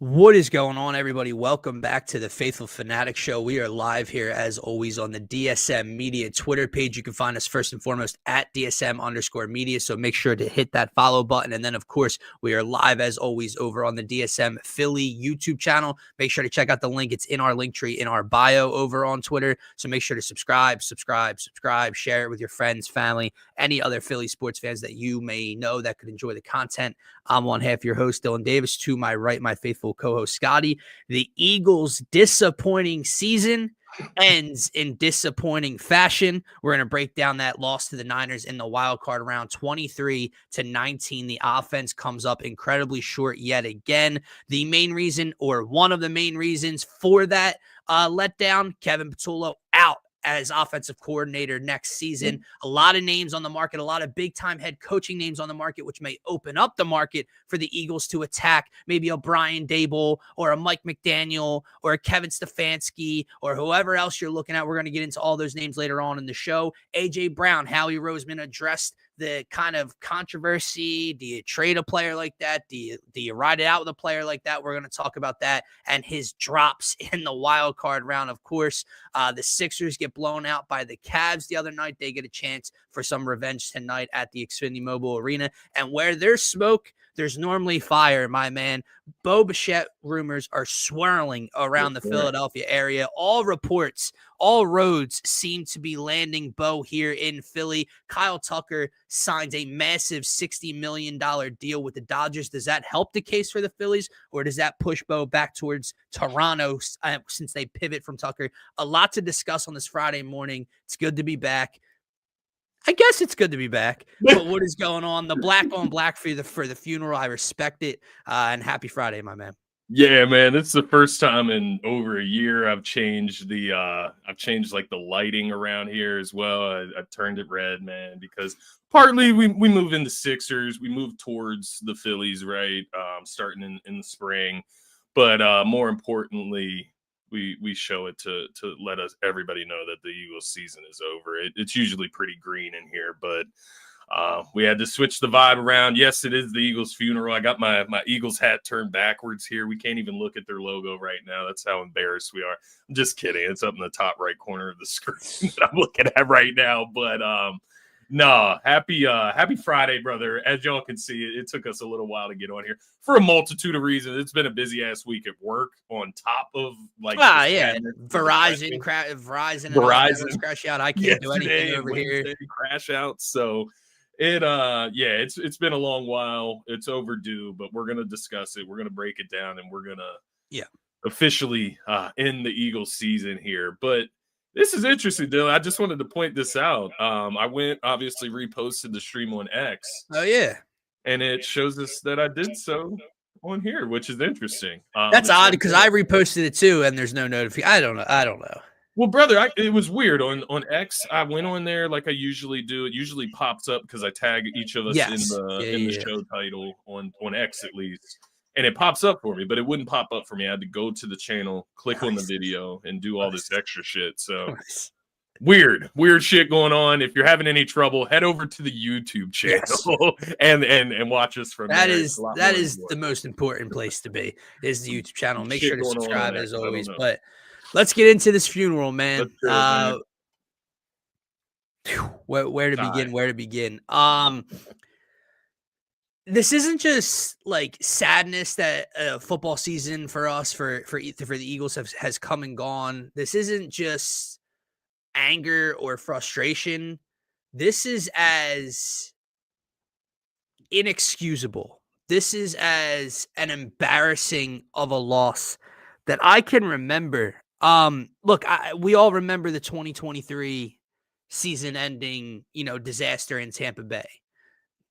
What is going on, everybody? Welcome back to the Phaithful Phanatics show. We are live here, as always, on the DSM-Media Twitter page. You can find us first and foremost at DSM_media, so make sure to hit that follow button. And then, of course, we are live, as always, over on the DSM Philly YouTube channel. Make sure to check out the link. It's in our link tree in our bio over on Twitter. So make sure to subscribe, share it with your friends, family, any other Philly sports fans that you may know that could enjoy the content. I'm one half your host, Dylan Davis. To my right, my faithful co-host, Scotty. The Eagles' disappointing season ends in disappointing fashion. We're going to break down that loss to the Niners in the wild card round, 23-19. The offense comes up incredibly short yet again. The main reason, or one of the main reasons for that letdown, Kevin Patullo out as offensive coordinator next season. A lot of names on the market, a lot of big-time head coaching names on the market, which may open up the market for the Eagles to attack maybe a Brian Daboll or a Mike McDaniel or a Kevin Stefanski or whoever else you're looking at. We're going to get into all those names later on in the show. A.J. Brown, Howie Roseman addressed the kind of controversy. Do you trade a player like that? Do you ride it out with a player like that? We're going to talk about that and his drops in the wild card round. Of course, the Sixers get blown out by the Cavs the other night. They get a chance for some revenge tonight at the Xfinity Mobile Arena. And where there's smoke, there's normally fire, my man. Bichette rumors are swirling around the Philadelphia area. All reports, all roads seem to be landing Bo here in Philly. Kyle Tucker signs a massive $60 million deal with the Dodgers. Does that help the case for the Phillies, or does that push Bo back towards Toronto since they pivot from Tucker? A lot to discuss on this Friday morning. It's good to be back. I guess it's good to be back, but what is going on? The black on black for the funeral. I respect it. And happy Friday, my man. Yeah, man. It's the first time in over a year I've changed the lighting around here as well. I turned it red, man, because partly we move into Sixers. We move towards the Phillies, right? Starting in the spring. But more importantly, we show it to let everybody know that the Eagles season is over. It's usually pretty green in here, but we had to switch the vibe around. Yes, it is the Eagles funeral. I got my Eagles hat turned backwards here. We can't even look at their logo right now. That's how embarrassed we are. I'm just kidding. It's up in the top right corner of the screen that I'm looking at right now. But no, happy Friday, brother. As y'all can see, it took us a little while to get on here for a multitude of reasons. It's been a busy ass week at work on top of Verizon crash out. I can't do anything over here. Crash out. So it's been a long while. It's overdue, but we're gonna discuss it. We're gonna break it down, and we're gonna officially end the Eagles season here. But this is interesting, Dylan. I just wanted to point this out. I obviously reposted the stream on X. Oh, yeah. And it shows us that I did so on here, which is interesting. That's odd because I reposted it too, and there's no notification. I don't know. Well, brother, it was weird. On X, I went on there like I usually do. It usually pops up because I tag each of us in the show title on X at least. And it pops up for me, but it wouldn't pop up for me. I had to go to the channel, click on the video, and do all this extra shit. So weird shit going on. If you're having any trouble, head over to the YouTube channel and watch us from that. There. That is the most important place to be, is the YouTube channel. Make sure to subscribe as always. But let's get into this funeral, man. Where to begin? This isn't just like sadness that football season for us for the Eagles has come and gone. This isn't just anger or frustration. This is as inexcusable. This is as an embarrassing of a loss that I can remember. Look, we all remember the 2023 season-ending, disaster in Tampa Bay.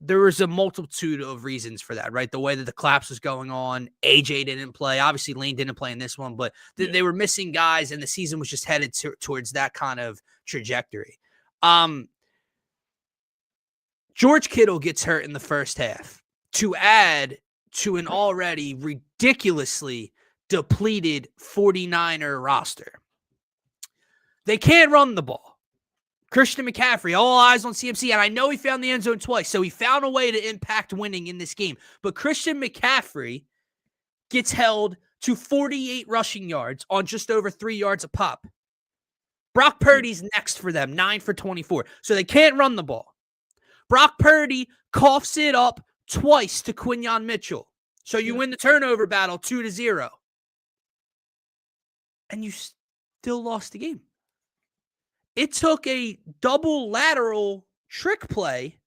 There was a multitude of reasons for that, right? The way that the collapse was going on, AJ didn't play. Obviously, Lane didn't play in this one, but they were missing guys, and the season was just headed towards that kind of trajectory. George Kittle gets hurt in the first half to add to an already ridiculously depleted 49er roster. They can't run the ball. Christian McCaffrey, all eyes on CMC, and I know he found the end zone twice, so he found a way to impact winning in this game. But Christian McCaffrey gets held to 48 rushing yards on just over 3 yards a pop. Brock Purdy's next for them, 9 for 24. So they can't run the ball. Brock Purdy coughs it up twice to Quinyon Mitchell. So you win the turnover battle 2-0. And you still lost the game. It took a double lateral trick play,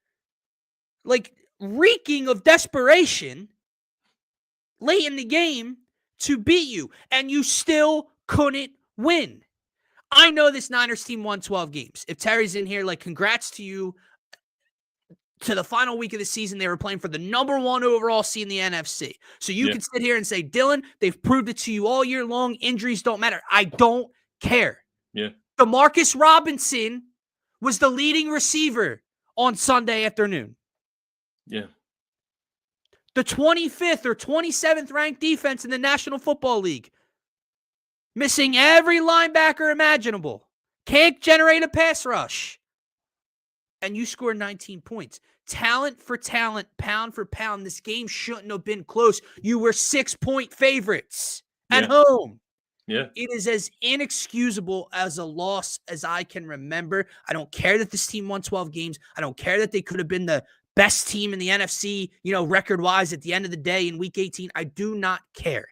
like reeking of desperation, late in the game to beat you. And you still couldn't win. I know this Niners team won 12 games. If Terry's in here, like, congrats to you. To the final week of the season, they were playing for the number 1 overall seed in the NFC. So you can sit here and say, Dylan, they've proved it to you all year long. Injuries don't matter. I don't care. Yeah. DeMarcus Robinson was the leading receiver on Sunday afternoon. Yeah. The 25th or 27th ranked defense in the National Football League. Missing every linebacker imaginable. Can't generate a pass rush. And you scored 19 points. Talent for talent, pound for pound, this game shouldn't have been close. You were 6-point favorites at home. Yeah. It is as inexcusable as a loss as I can remember. I don't care that this team won 12 games. I don't care that they could have been the best team in the NFC, record-wise at the end of the day in Week 18. I do not care.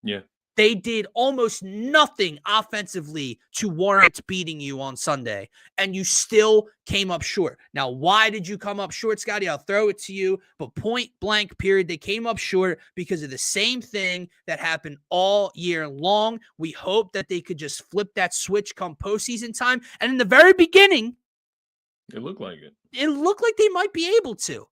Yeah. They did almost nothing offensively to warrant beating you on Sunday, and you still came up short. Now, why did you come up short, Scotty? I'll throw it to you, but point blank period, they came up short because of the same thing that happened all year long. We hope that they could just flip that switch come postseason time, and in the very beginning, it looked like it. It looked like they might be able to.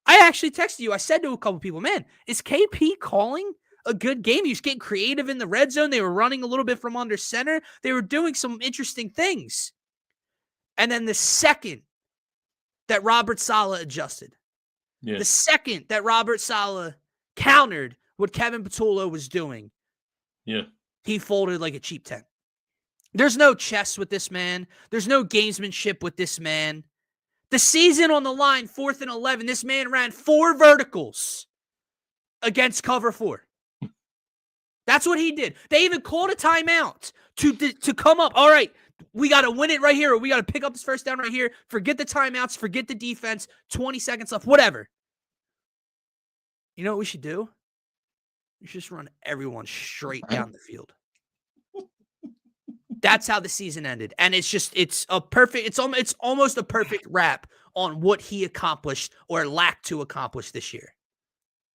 I actually texted you. I said to a couple people, man, is KP calling a good game? He was getting creative in the red zone. They were running a little bit from under center. They were doing some interesting things. And then the second that Robert Saleh adjusted, the second that Robert Saleh countered what Kevin Patullo was doing, he folded like a cheap tent. There's no chess with this man. There's no gamesmanship with this man. The season on the line, 4th and 11, this man ran 4 verticals against cover 4. That's what he did. They even called a timeout to come up. All right, we got to win it right here, or we got to pick up this first down right here. Forget the timeouts. Forget the defense. 20 seconds left. Whatever. You know what we should do? We should just run everyone straight down the field. That's how the season ended. And it's almost a perfect wrap on what he accomplished or lacked to accomplish this year.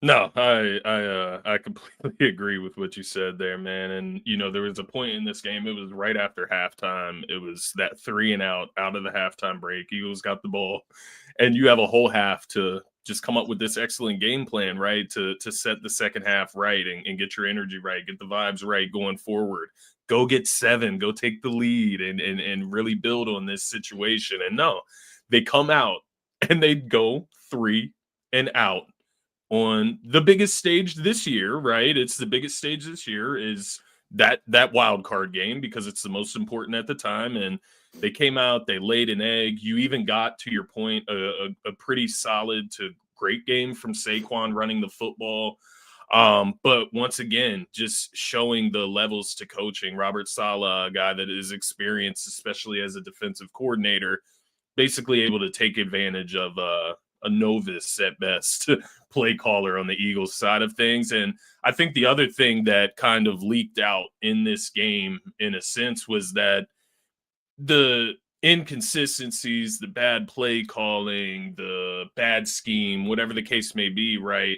No, I completely agree with what you said there, man. And, there was a point in this game, it was right after halftime. It was that 3 and out of the halftime break. Eagles got the ball, and you have a whole half to just come up with this excellent game plan, right, to set the second half right and get your energy right, get the vibes right going forward. Go get 7, go take the lead and really build on this situation. And no, they come out and they go 3 and out. On the biggest stage this year, right? It's the biggest stage this year is that wild card game because it's the most important at the time. And they came out, they laid an egg. You even got, to your point, a pretty solid to great game from Saquon running the football. But once again, just showing the levels to coaching. Robert Saleh, a guy that is experienced, especially as a defensive coordinator, basically able to take advantage of a novice at best play caller on the Eagles side of things. And I think the other thing that kind of leaked out in this game, in a sense, was that the inconsistencies, the bad play calling, the bad scheme, whatever the case may be, right,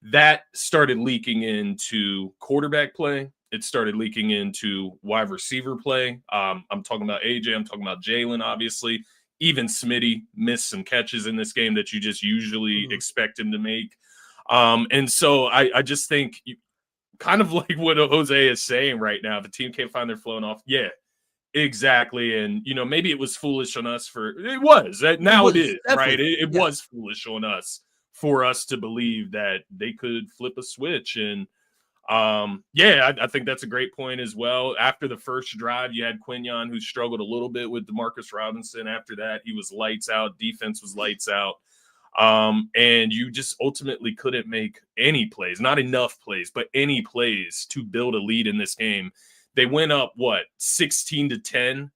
that started leaking into quarterback play. It started leaking into wide receiver play. I'm talking about AJ. I'm talking about Jalen, obviously. Even Smitty missed some catches in this game that you just usually expect him to make. And so I just think kind of like what Jose is saying right now, if a team can't find their flow off, yeah, exactly. And, maybe it was foolish on us it was. Now it is, right? It was foolish on us for us to believe that they could flip a switch. And, I think that's a great point as well. After the first drive, you had Quinyon, who struggled a little bit with DeMarcus Robinson. After that, he was lights out. Defense was lights out. And you just ultimately couldn't make any plays, not enough plays, but any plays to build a lead in this game. They went up, 16-10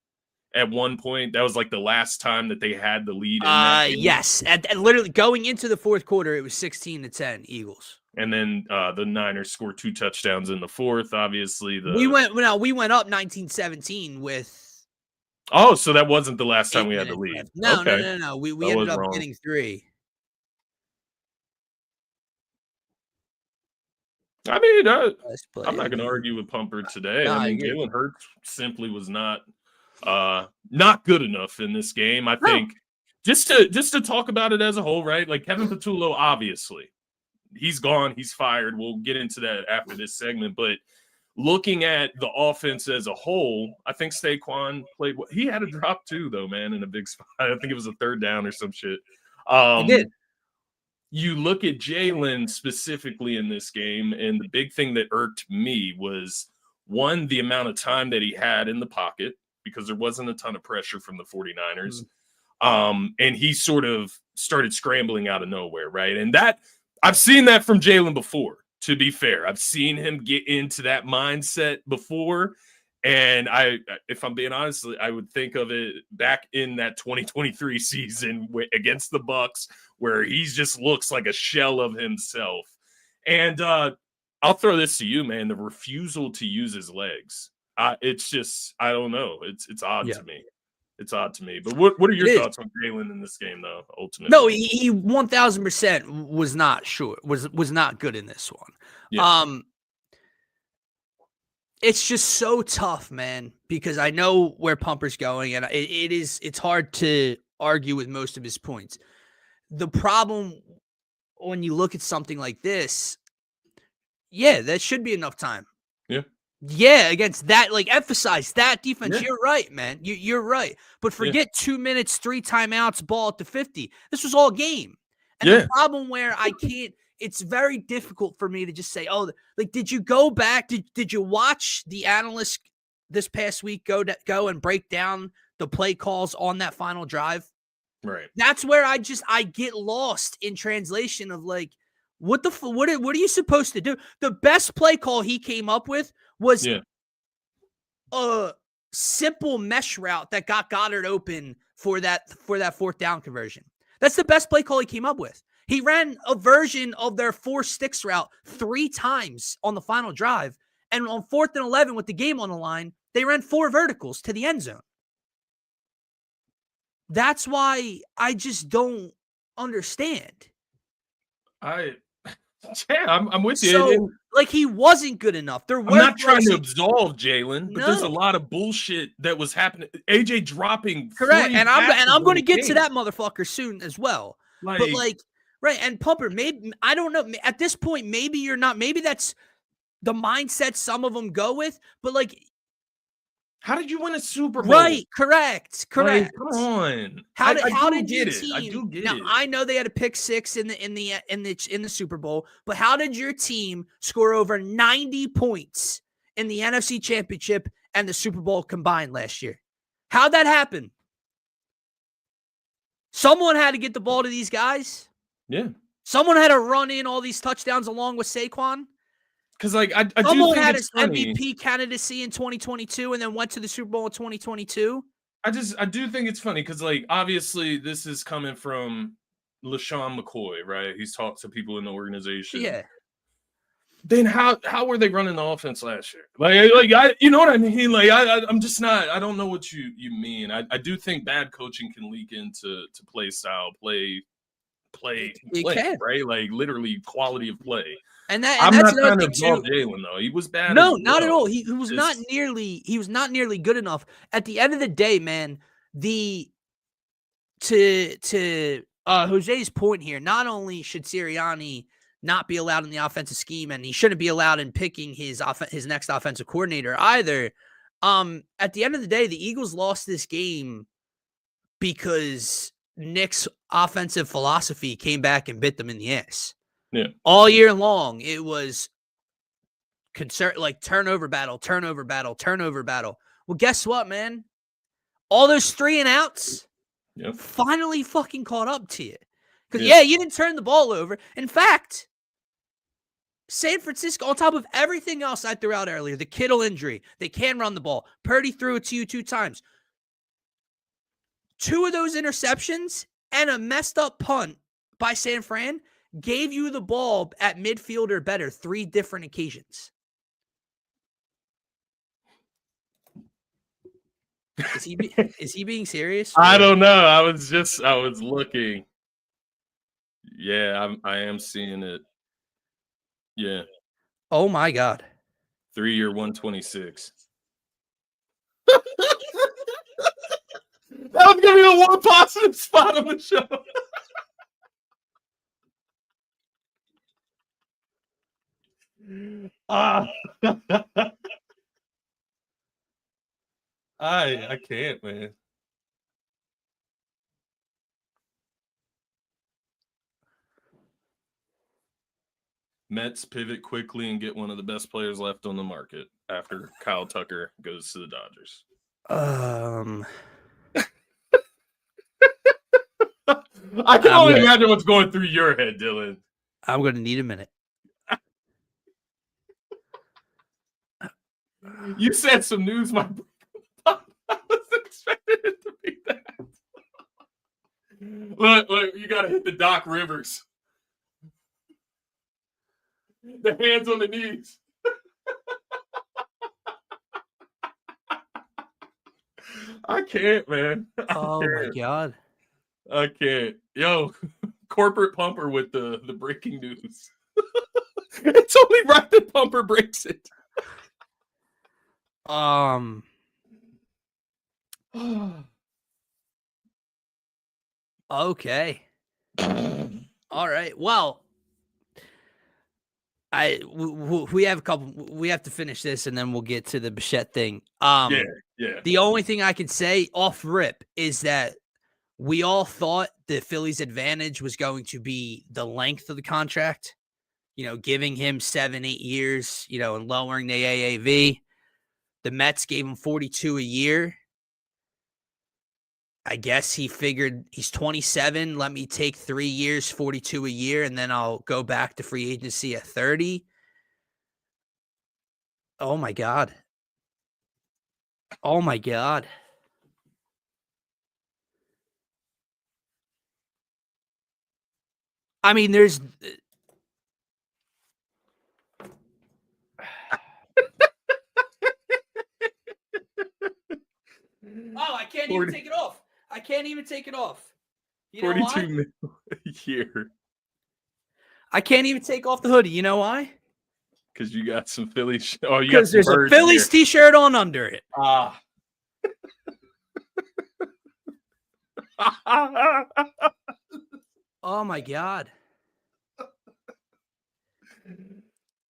at one point. That was like the last time that they had the lead in that game. Yes. And literally going into the fourth quarter, it was 16-10 Eagles. And then the Niners scored 2 touchdowns in the fourth. Obviously, we went up 19-17 with. Oh, so that wasn't the last time we had the lead. Left. No. We ended up getting 3. I mean, I'm not going to argue with Pumper today. No, I mean, Jalen Hurts simply was not good enough in this game. I think just to talk about it as a whole, right? Like Kevin Patullo, obviously, he's gone, he's fired. We'll get into that after this segment, but looking at the offense as a whole, I think Saquon played. He had a drop too, though, man, in a big spot. I think it was a 3rd down or some shit. He did. You look at Jalen specifically in this game, and the big thing that irked me was, one, the amount of time that he had in the pocket, because there wasn't a ton of pressure from the 49ers. And he sort of started scrambling out of nowhere, right? And that I've seen that from Jalen before, to be fair. I've seen him get into that mindset before. And if I'm being honest, I would think of it back in that 2023 season against the Bucks, where he just looks like a shell of himself. And I'll throw this to you, man. The refusal to use his legs. It's just, I don't know. It's odd to me. It's odd to me. But what are your thoughts on Jalen in this game, though? Ultimately, no, he 1,000% was not sure. Was not good in this one. Yeah. It's just so tough, man, because I know where Pumper's going, and it's hard to argue with most of his points. The problem when you look at something like this, that should be enough time. Yeah, against that, like, emphasize that defense. Yeah. You're right, man. You're right. But forget 2 minutes, 3 timeouts, ball at the 50. This was all game. And the problem where I can't, it's very difficult for me to just say, oh, like, did you go back? Did you watch the analysts this past week go and break down the play calls on that final drive? Right. That's where I get lost in translation of, like, what are you supposed to do? The best play call he came up with was a simple mesh route that got Goddard open for that 4th down conversion. That's the best play call he came up with. He ran a version of their 4 sticks route 3 times on the final drive. And on 4th and 11 with the game on the line, they ran 4 verticals to the end zone. That's why I just don't understand. I'm with you. So, like, he wasn't good enough. I'm not trying to absolve Jalen, but there's a lot of bullshit that was happening. AJ dropping. Correct. And I'm going to get to that motherfucker soon as well. But, like, right. And Pumper, maybe, I don't know. At this point, maybe you're not. Maybe that's the mindset some of them go with. But, like, how did you win a Super Bowl? Right. Correct. Like, come on. How did your team? I do get now, it. I know they had a pick 6 in the Super Bowl, but how did your team score over 90 points in the NFC Championship and the Super Bowl combined last year? How'd that happen? Someone had to get the ball to these guys. Yeah. Someone had to run in all these touchdowns along with Saquon. Because, like, I do Someone think had it's his funny. MVP candidacy in 2022 and then went to the Super Bowl in 2022. I do think it's funny because, like, obviously this is coming from LaShawn McCoy, right? He's talked to people in the organization. Yeah. Then how were they running the offense last year? Like you know what I mean? Like, I'm just not. I don't know what you mean. I do think bad coaching can leak into play style, play, right? Like, literally quality of play. And I'm that's not trying to absolve Jalen, though. He was bad. No, not at all. He was not nearly good enough. At the end of the day, man, to Jose's point here, not only should Sirianni not be allowed in the offensive scheme, and he shouldn't be allowed in picking his next offensive coordinator either. At the end of the day, the Eagles lost this game because Nick's offensive philosophy came back and bit them in the ass. Yeah. All year long, it was turnover battle. Well, guess what, man? All those 3 and outs finally fucking caught up to you. Because, yeah, you didn't turn the ball over. In fact, San Francisco, on top of everything else I threw out earlier, the Kittle injury, they can run the ball. Purdy threw it to you 2 times. 2 of those interceptions and a messed up punt by San Fran gave you the ball at midfield or better 3 different occasions. Is he being serious? I don't know. I was looking. Yeah, I am seeing it. Yeah. Oh my God. 3-year 126. That was gonna be the one positive spot on the show. I can't, man. Mets pivot quickly and get one of the best players left on the market after Kyle Tucker goes to the Dodgers. I can only imagine what's going through your head, Dylan. I'm going to need a minute. You said some news, my I wasn't expecting it to be that. Look, you got to hit the Doc Rivers. The hands on the knees. I can't, man. My God. I can't. Yo, corporate Pumper with the breaking news. It's only right that Pumper breaks it. Okay. All right. Well, we have a couple. We have to finish this, and then we'll get to the Bichette thing. Yeah. The only thing I can say off rip is that we all thought the Phillies' advantage was going to be the length of the contract. You know, giving him 7-8 years. You know, and lowering the AAV. The Mets gave him 42 a year. I guess he figured he's 27. Let me take 3 years, 42 a year, and then I'll go back to free agency at 30. Oh my God. Oh my God. I mean, there's. Oh, I can't even take it off. I can't even take it off. You know 42 mil a year. I can't even take off the hoodie. You know why? Because you got some Phillies. Oh, you got Because there's a Phillies t-shirt on under it. Oh my God.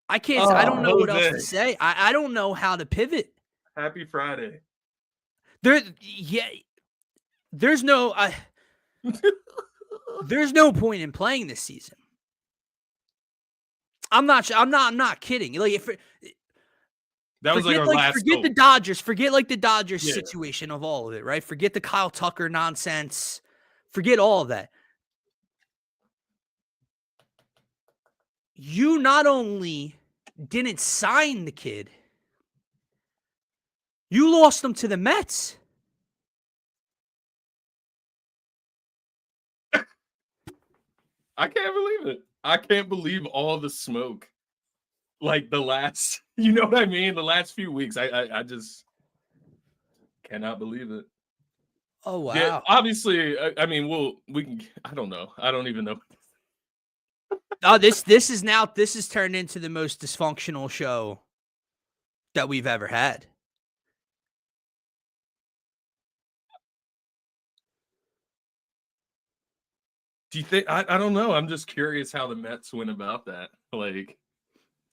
I can't. I don't know what else to say. I don't know how to pivot. Happy Friday. There's no point in playing this season. I'm not kidding. Like if that was like our last forget hope. The Dodgers, forget like the Dodgers situation of all of it, right? Forget the Kyle Tucker nonsense. Forget all of that. You not only didn't sign the kid, you lost him to the Mets. I can't believe it. I can't believe all the smoke. Like the last, you know what I mean? The last few weeks, I just cannot believe it. Oh, wow. Yeah, obviously, I mean, we can, I don't know. I don't even know. Oh, this has turned into the most dysfunctional show that we've ever had. Do you think I don't know. I'm just curious how the Mets went about that. Like,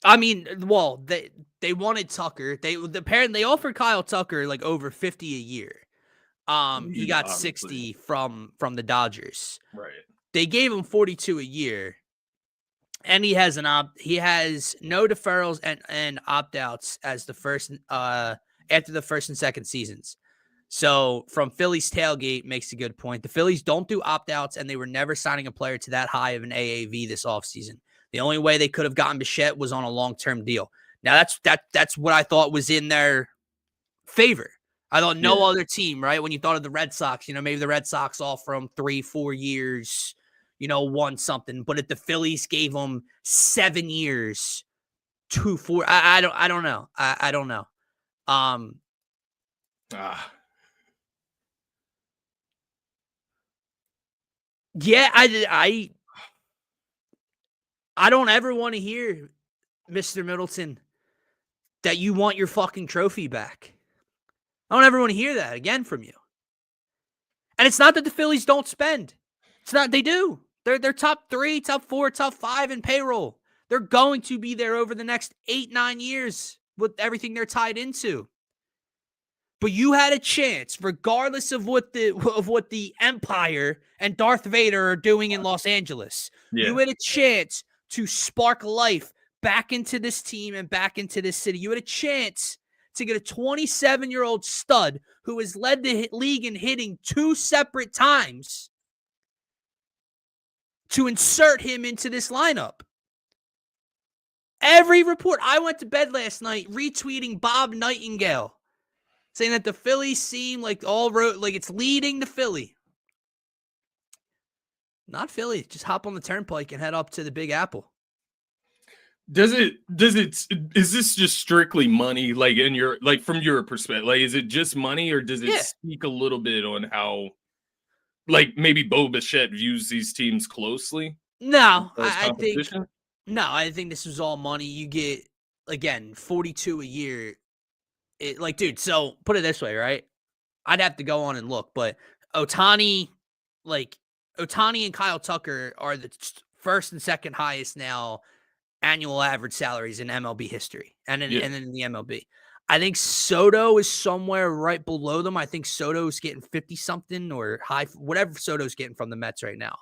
I mean, well, they wanted Tucker. They offered Kyle Tucker like over 50 a year. He got obviously 60 from the Dodgers. Right. They gave him 42 a year. And he has no deferrals and opt-outs as the first after the first and second seasons. So from Phillies tailgate makes a good point. The Phillies don't do opt-outs, and they were never signing a player to that high of an AAV this offseason. The only way they could have gotten Bichette was on a long-term deal. Now that's what I thought was in their favor. I thought no other team, right? When you thought of the Red Sox, maybe the Red Sox offer them 3-4 years, won something. But if the Phillies gave them 7 years, 2-4, I don't know. I don't know. Yeah, I don't ever want to hear, Mr. Middleton, that you want your fucking trophy back. I don't ever want to hear that again from you. And it's not that the Phillies don't spend. It's not, they do. They're top 3, top 4, top 5 in payroll. They're going to be there over the next 8-9 years with everything they're tied into. But you had a chance, regardless of what the Empire and Darth Vader are doing in Los Angeles. Yeah. You had a chance to spark life back into this team and back into this city. You had a chance to get a 27-year-old stud who has led the league in hitting 2 separate times to insert him into this lineup. Every report, I went to bed last night retweeting Bob Nightingale, saying that the Phillies seem like it's leading the Philly. Not Philly. Just hop on the turnpike and head up to the Big Apple. Is this just strictly money? Like from your perspective, like, is it just money, or does it speak a little bit on how, like, maybe Bo Bichette views these teams closely? No, I think this was all money. You get, again, 42 a year. Dude, so put it this way, right? I'd have to go on and look, but Ohtani and Kyle Tucker are the first and second highest now annual average salaries in MLB history and in the MLB. I think Soto is somewhere right below them. I think Soto's getting 50-something or high, whatever Soto's getting from the Mets right now.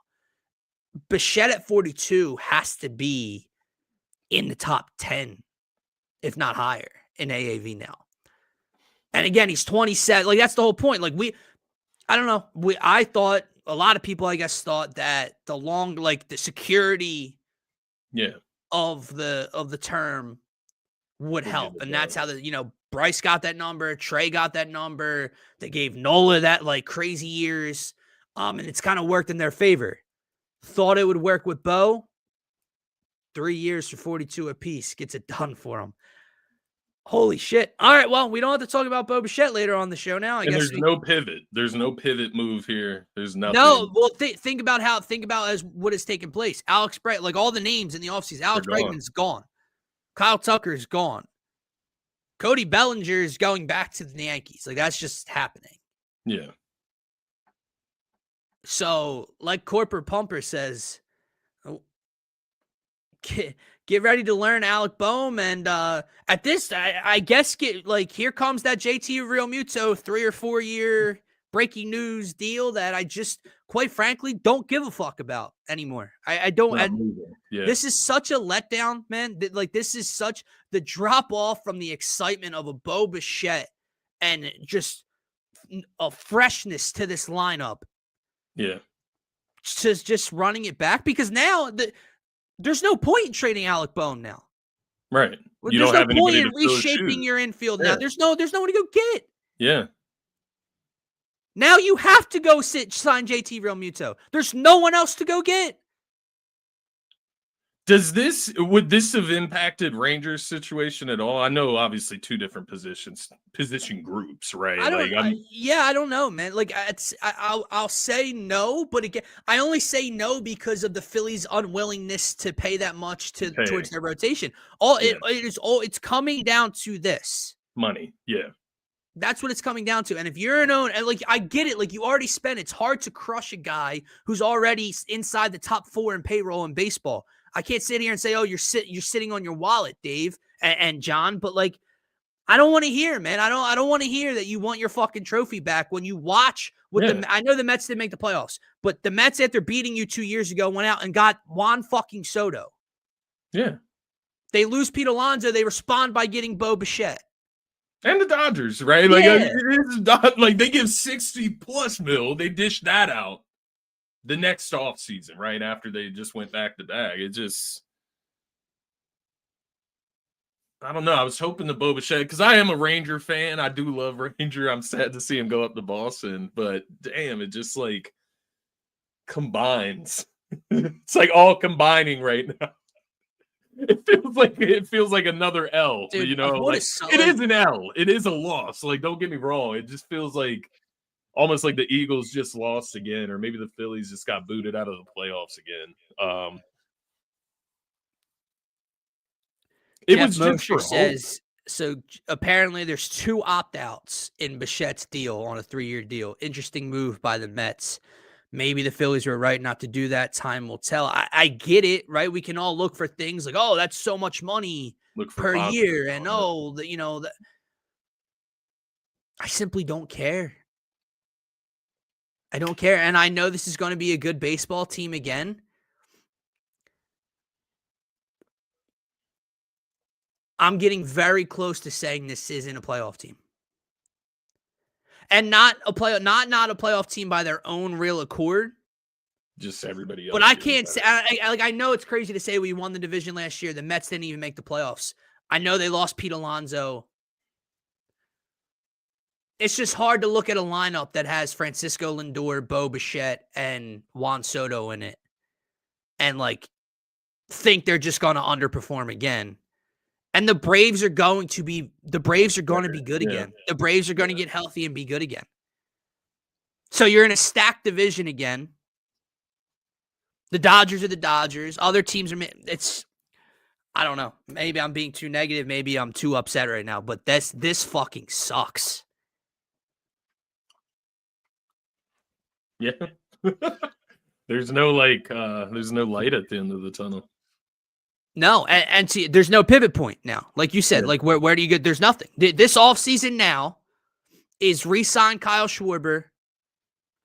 Bichette at 42 has to be in the top 10, if not higher, in AAV now. And again, he's 27. Like, that's the whole point. Like, I thought, a lot of people, I guess, thought that the security of the term would help. And that's how Bryce got that number, Trey got that number. They gave Nola that crazy years. And it's kind of worked in their favor. Thought it would work with Bo. 3 years for 42 apiece gets it done for him. Holy shit. All right, well, we don't have to talk about Bo Bichette later on the show now. I guess there's no pivot. There's no pivot move here. There's nothing. No, well, think about as what has taken place. Alex Brett, all the names in the offseason. Alex Bregman's gone. Kyle Tucker's gone. Cody Bellinger is going back to the Yankees. That's just happening. Yeah. So, like Corporate Pumper says, get ready to learn Alec Boehm. And at this, I guess, here comes that JT Realmuto 3 or 4 year breaking news deal that I just, quite frankly, don't give a fuck about anymore. I don't. This is such a letdown, man. This is such the drop off from the excitement of a Bo Bichette and just a freshness to this lineup. Yeah. Just running it back, because now there's no point in trading Alec Boehm now. Right. There's no point in reshaping your infield now. There's no one to go get. Yeah. Now you have to go sign JT Realmuto. There's no one else to go get. Would this have impacted Rangers' situation at all? I know, obviously, 2 different position groups, right? I don't know, man. I'll say no, but again, I only say no because of the Phillies' unwillingness to pay that much towards their rotation. It's coming down to this money. Yeah. That's what it's coming down to. And if you're an owner, and I get it, you already spent, it's hard to crush a guy who's already inside the top 4 in payroll in baseball. I can't sit here and say, oh, you're sitting on your wallet, Dave and John, but I don't want to hear, man. I don't want to hear that you want your fucking trophy back when you watch I know the Mets didn't make the playoffs, but the Mets, after beating you 2 years ago, went out and got Juan fucking Soto. Yeah. They lose Pete Alonso, they respond by getting Bo Bichette. And the Dodgers, right? Like, Yeah. like they give 60 plus mil. They dish that out the next off season, right after they just went back to back. It just, I don't know. I was hoping the Boba Fett, because I am a Ranger fan. I do love Ranger. I'm sad to see him go up to Boston, but damn, it just like combines. It's like all combining right now. It feels like another L. Dude, Like it is an L. It is a loss. Like, don't get me wrong. It just feels like almost like the Eagles just lost again, or maybe the Phillies just got booted out of the playoffs again. It Jeff was just Mosher for hope. says, so apparently there's 2 opt-outs in Bichette's deal on a 3-year deal. Interesting move by the Mets. Maybe the Phillies were right not to do that. Time will tell. I get it, right? We can all look for things like, oh, that's so much money per year. And I simply don't care. I don't care. And I know this is going to be a good baseball team again. I'm getting very close to saying this isn't a playoff team. And not a playoff team by their own real accord. Just everybody else. But I can't say, I know it's crazy to say we won the division last year. The Mets didn't even make the playoffs. I know they lost Pete Alonso. It's just hard to look at a lineup that has Francisco Lindor, Bo Bichette, and Juan Soto in it and like think they're just going to underperform again. And the Braves are going to be good again. The Braves are going to get healthy and be good again. So you're in a stacked division again. The Dodgers are the Dodgers. Other teams are, I don't know. Maybe I'm being too negative. Maybe I'm too upset right now, but this fucking sucks. Yeah. There's no light at the end of the tunnel. No, and see, there's no pivot point now. Like you said, like where do you get? There's nothing. This offseason now is re-sign Kyle Schwarber,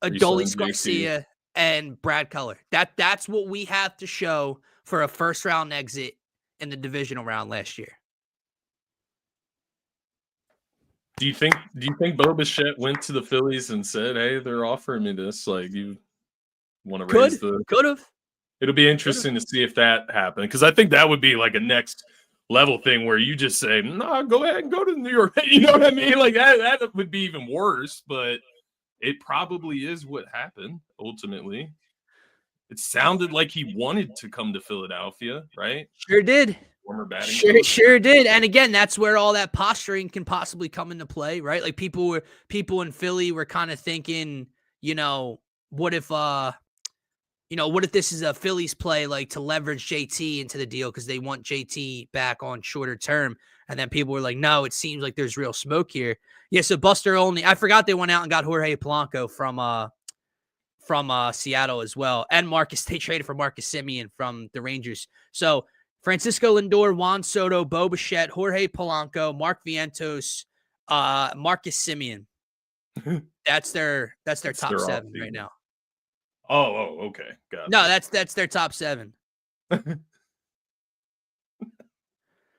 Adolis Garcia, and Brad Keller. That's what we have to show for a first round exit in the divisional round last year. Do you think Bo Bichette went to the Phillies and said, "Hey, they're offering me this. Like, you want to raise the?" Could have. It'll be interesting to see if that happened, because I think that would be like a next level thing where you just say, "No, go ahead and go to New York." You know what I mean? Like that would be even worse, but it probably is what happened ultimately. It sounded like he wanted to come to Philadelphia, right? Sure did. Former batting coach. Sure did. And again, that's where all that posturing can possibly come into play, right? Like people in Philly were kind of thinking, what if this is a Phillies play, like to leverage JT into the deal because they want JT back on shorter term. And then people were like, no, it seems like there's real smoke here. Yeah, so Buster Olney, I forgot they went out and got Jorge Polanco from Seattle as well. And they traded for Marcus Semien from the Rangers. So Francisco Lindor, Juan Soto, Bo Bichette, Jorge Polanco, Mark Vientos, Marcus Semien. That's their top 7 right now. Oh, okay. Got it. No, that's their top 7.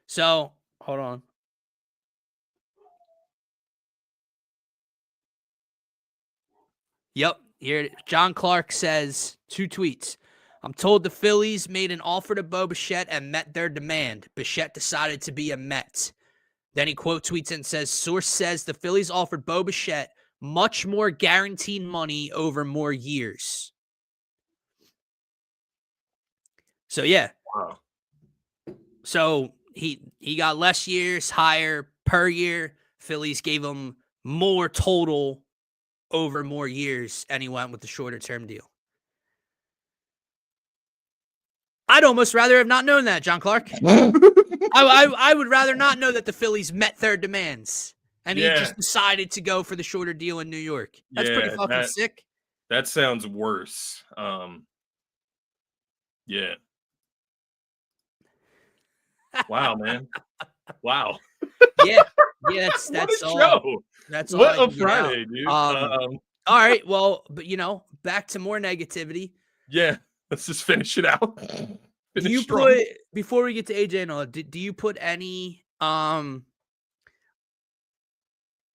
So, hold on. Yep. Here, John Clark says 2 tweets. I'm told the Phillies made an offer to Bo Bichette and met their demand. Bichette decided to be a Met. Then he quote tweets and says, source says the Phillies offered Bo Bichette much more guaranteed money over more years. So, yeah. Wow. So he got less years, higher per year. Phillies gave him more total over more years, and he went with the shorter term deal. I'd almost rather have not known that, John Clark. I would rather not know that the Phillies met their demands and he just decided to go for the shorter deal in New York. That's pretty fucking sick. That sounds worse. Yeah. Wow, man. Wow. Yeah, that's all. Show. That's all. What a Friday, dude. All right, well, but back to more negativity. Yeah, let's just finish it out. Before we get to AJ and all, do you put any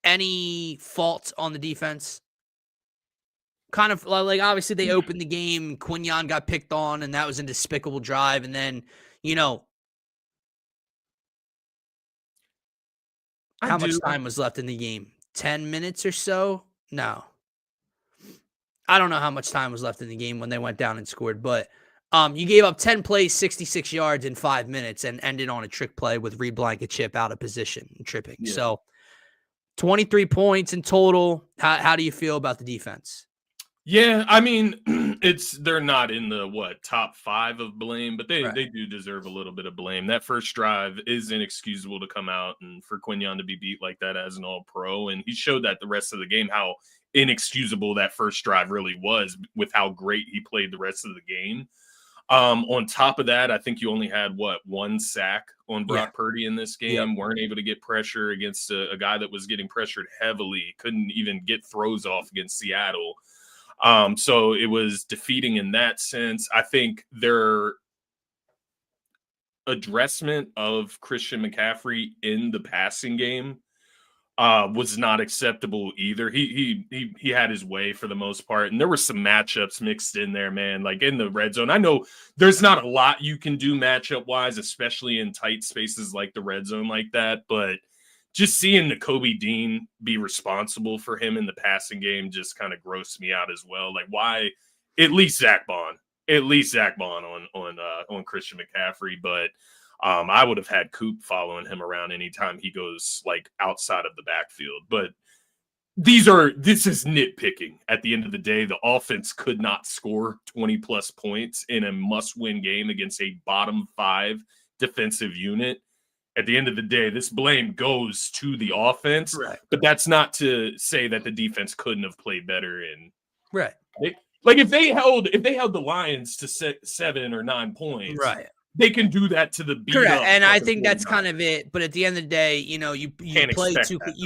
any fault on the defense? Kind of like obviously they opened the game, Quinyon got picked on, and that was a despicable drive. And then, how much time was left in the game? 10 minutes or so? No. I don't know how much time was left in the game when they went down and scored, but you gave up 10 plays, 66 yards in 5 minutes and ended on a trick play with Reed Blankenship out of position and tripping. Yeah. So 23 points in total. How do you feel about the defense? Yeah, I mean, they're not in the top 5 of blame, but they do deserve a little bit of blame. That first drive is inexcusable to come out and for Quinyon to be beat like that as an All-Pro, and he showed that the rest of the game how inexcusable that first drive really was with how great he played the rest of the game. On top of that, I think you only had one sack on Brock Purdy in this game. Weren't able to get pressure against a guy that was getting pressured heavily. Couldn't even get throws off against Seattle. So it was defeating in that sense. I think their addressment of Christian McCaffrey in the passing game was not acceptable either. He had his way for the most part, and there were some matchups mixed in there, man. Like in the red zone, I know there's not a lot you can do matchup wise, especially in tight spaces like the red zone like that, but just seeing Nakobe Dean be responsible for him in the passing game just kind of grossed me out as well. Like, why? At least Zach Bond on Christian McCaffrey, but I would have had Coop following him around anytime he goes like outside of the backfield. But this is nitpicking. At the end of the day, the offense could not score 20 plus points in a must-win game against a bottom 5 defensive unit. At the end of the day, this blame goes to the offense, right? But that's not to say that the defense couldn't have played better. And right, if they held the Lions to 7 or 9 points, right, they can do that to the beat. Correct, and I think that's kind of it. But at the end of the day, you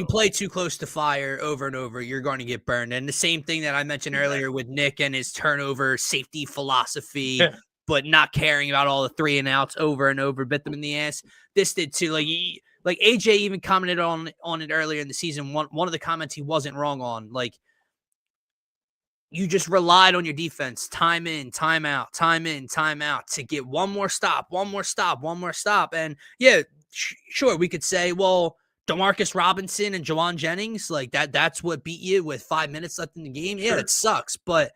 play too close to fire over and over, you're going to get burned. And the same thing that I mentioned earlier with Nick and his turnover safety philosophy. Yeah. But not caring about all the 3 and outs over and over, bit them in the ass. This did too. Like AJ even commented on it earlier in the season. One of the comments he wasn't wrong on. Like, you just relied on your defense, time in, time out, time in, time out, to get one more stop. And yeah, sure, we could say, well, DeMarcus Robinson and Jawan Jennings, like that's what beat you with 5 minutes left in the game. Yeah, it sucks, but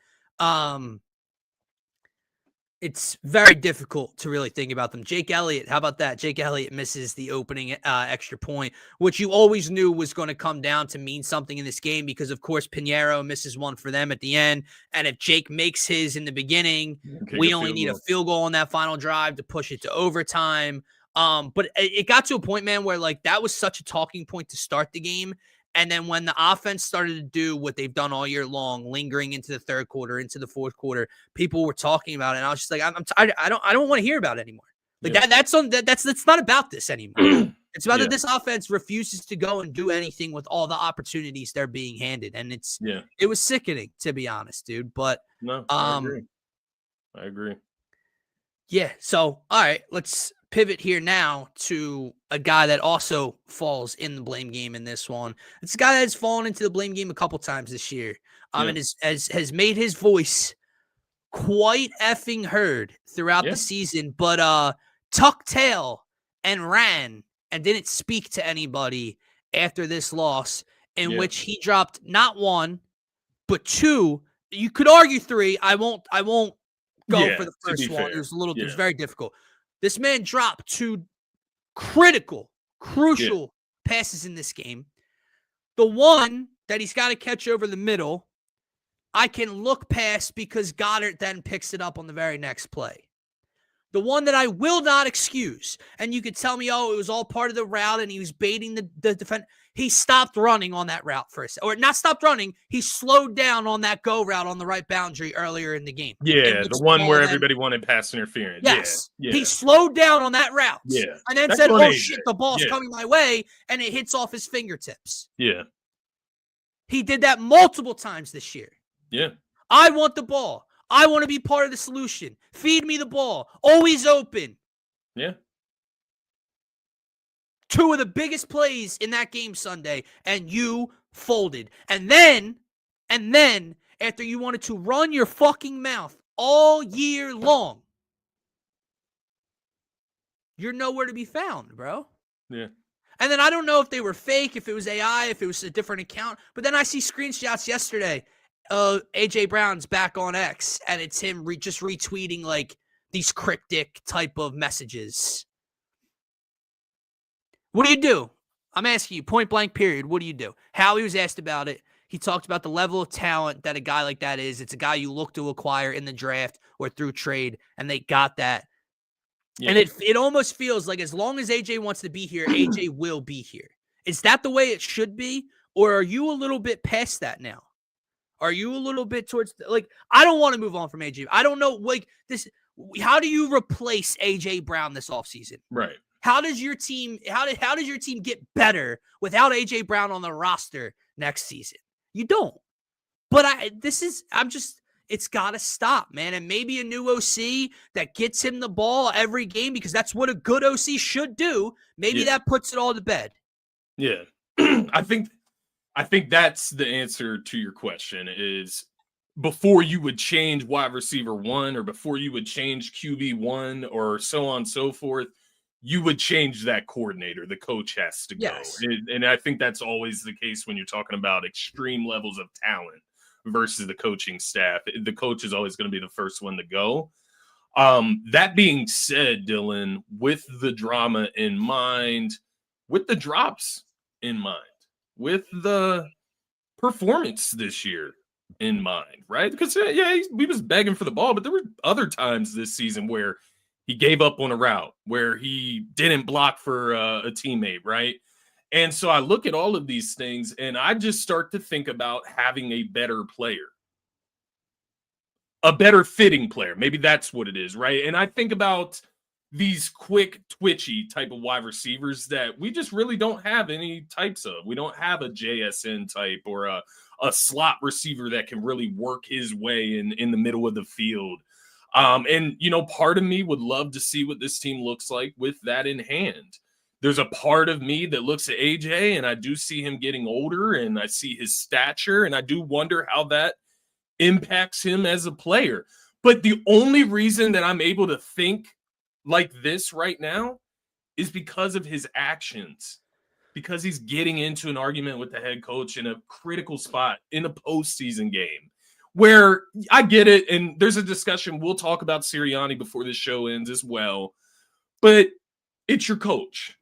it's very difficult to really think about them. Jake Elliott, how about that? Jake Elliott misses the opening extra point, which you always knew was going to come down to mean something in this game because, of course, Pinheiro misses one for them at the end. And if Jake makes his in the beginning, we only need a field goal on that final drive to push it to overtime. But it got to a point, man, where like that was such a talking point to start the game. And then when the offense started to do what they've done all year long, lingering into the third quarter, into the fourth quarter, people were talking about it. And I was just like, I'm tired. I don't want to hear about it anymore. Like that's not about this anymore. It's about that this offense refuses to go and do anything with all the opportunities they're being handed. And it was sickening, to be honest, dude. But no, I agree. Yeah. So, all right, let's pivot here now to a guy that also falls in the blame game in this one. It's a guy that's fallen into the blame game a couple times this year. And has made his voice quite effing heard throughout the season, but tucked tail and ran and didn't speak to anybody after this loss, in which he dropped not 1, but 2. You could argue 3. I won't go for the first one. It was very difficult. This man dropped 2 crucial passes in this game. The one that he's got to catch over the middle, I can look past because Goddard then picks it up on the very next play. The one that I will not excuse, and you could tell me, oh, it was all part of the route and he was baiting the defense. He stopped running on that route first. Or not stopped running, he slowed down on that go route on the right boundary earlier in the game. Yeah, the one where everybody wanted pass interference. Yes. Yeah. He slowed down on that route. Yeah. And then said, oh, shit, the ball's coming my way, and it hits off his fingertips. Yeah. He did that multiple times this year. Yeah. I want the ball. I want to be part of the solution. Feed me the ball. Always open. Yeah. 2 of the biggest plays in that game Sunday, and you folded. And then, after you wanted to run your fucking mouth all year long, you're nowhere to be found, bro. Yeah. And then I don't know if they were fake, if it was AI, if it was a different account. But then I see screenshots yesterday. AJ Brown's back on X, and it's him just retweeting like these cryptic type of messages. What do you do? I'm asking you, point blank period. What do you do? Howie was asked about it. He talked about the level of talent that a guy like that is. It's a guy you look to acquire in the draft or through trade, and they got that. Yeah. And it almost feels like as long as AJ wants to be here, AJ will be here. Is that the way it should be? Or are you a little bit past that now? Are you a little bit towards like I don't want to move on from AJ. I don't know like this. How do you replace AJ Brown this offseason? Right. How does your team get better without AJ Brown on the roster next season? You don't. But it's got to stop, man. And maybe a new OC that gets him the ball every game because that's what a good OC should do. Maybe that puts it all to bed. Yeah. I think that's the answer to your question is before you would change wide receiver 1 or before you would change QB 1 or so on and so forth, you would change that coordinator. The coach has to go. Yes. And I think that's always the case when you're talking about extreme levels of talent versus the coaching staff. The coach is always going to be the first one to go. That being said, Dylan, with the drama in mind, with the drops in mind, with the performance this year in mind, right? Because, he was begging for the ball, but there were other times this season where he gave up on a route, where he didn't block for a teammate, right? And so I look at all of these things and I just start to think about having a better player, a better fitting player. Maybe that's what it is, right? And I think about these quick, twitchy type of wide receivers that we just really don't have any types of. We don't have a JSN type or a slot receiver that can really work his way in the middle of the field. And, part of me would love to see what this team looks like with that in hand. There's a part of me that looks at AJ and I do see him getting older and I see his stature and I do wonder how that impacts him as a player. But the only reason that I'm able to think like this right now is because of his actions, because he's getting into an argument with the head coach in a critical spot in a postseason game where I get it. And there's a discussion. We'll talk about Sirianni before this show ends as well, but it's your coach.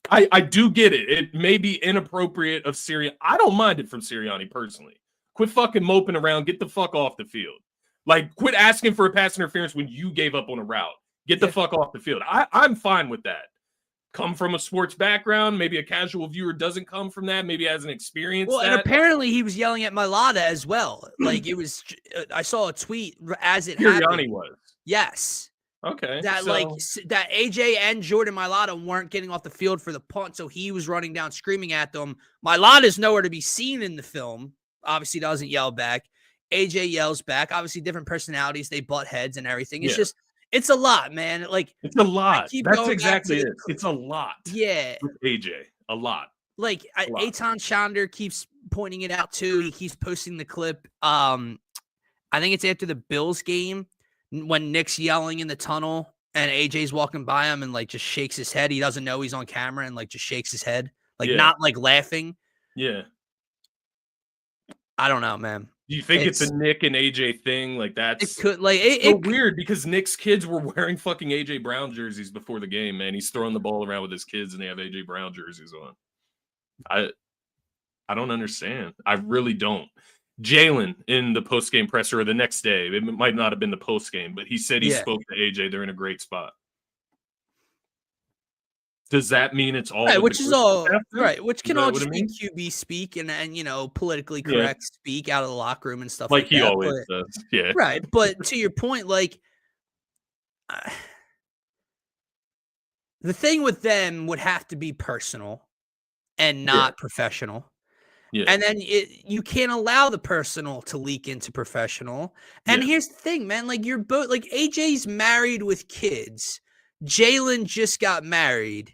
I do get it. It may be inappropriate of Sirianni. I don't mind it from Sirianni personally. Quit fucking moping around. Get the fuck off the field. Like, quit asking for a pass interference when you gave up on a route. Get the fuck off the field. I'm fine with that. Come from a sports background. Maybe a casual viewer doesn't come from that. Maybe hasn't experienced that. And apparently he was yelling at Mailata as well. Like, it was, I saw a tweet as it Sirianni happened. was. Yes. Okay. That that AJ and Jordan Mailata weren't getting off the field for the punt, so he was running down screaming at them. Mailata's nowhere to be seen in the film. Obviously doesn't yell back. AJ yells back. Obviously different personalities. They butt heads and everything. It's just, it's a lot, man. Like, it's a lot. That's exactly it. It's a lot. Yeah. With AJ. A lot. Like, Eitan Chandler keeps pointing it out too. He keeps posting the clip. I think it's after the Bills game when Nick's yelling in the tunnel and AJ's walking by him and like just shakes his head. He doesn't know he's on camera and like just shakes his head, like not like laughing. Yeah. I don't know, man. Do you think it's a Nick and AJ thing? Like that's it's so weird because Nick's kids were wearing fucking AJ Brown jerseys before the game, man. He's throwing the ball around with his kids and they have AJ Brown jerseys on. I don't understand. I really don't. Jalen in the post-game presser or the next day, it might not have been the post-game, but he said he spoke to AJ. They're in a great spot. Does that mean it's all right? Which is all right. Which can all just be QB speak and politically correct speak out of the locker room and stuff like he that. Always does. Yeah. Right. But to your point, like the thing with them would have to be personal and not professional. Yeah. And then you can't allow the personal to leak into professional. And here's the thing, man. Like you're both like AJ's married with kids. Jalen just got married.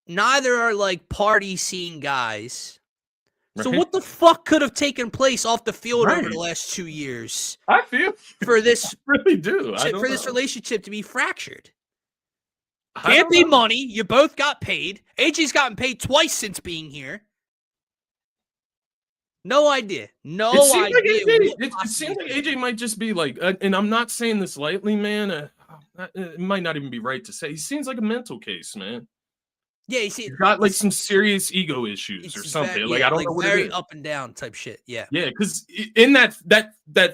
neither are like party scene guys. So Right. what the fuck could have taken place off the field over Right. the last 2 years I feel for this I really do. I don't for this know. relationship to be fractured? I Can't don't be know. money. You both got paid. AJ's gotten paid twice since being here. No idea. It No seems like idea AJ. what It possibly seems like could be. AJ might just be like, and I'm not saying this lightly, man. It might not even be right to say. He seems like a mental case, man. Yeah, you see, He's got like it's some serious ego issues or it's something. very Like I don't know what it very is. up and down type shit. Yeah. Yeah, because in that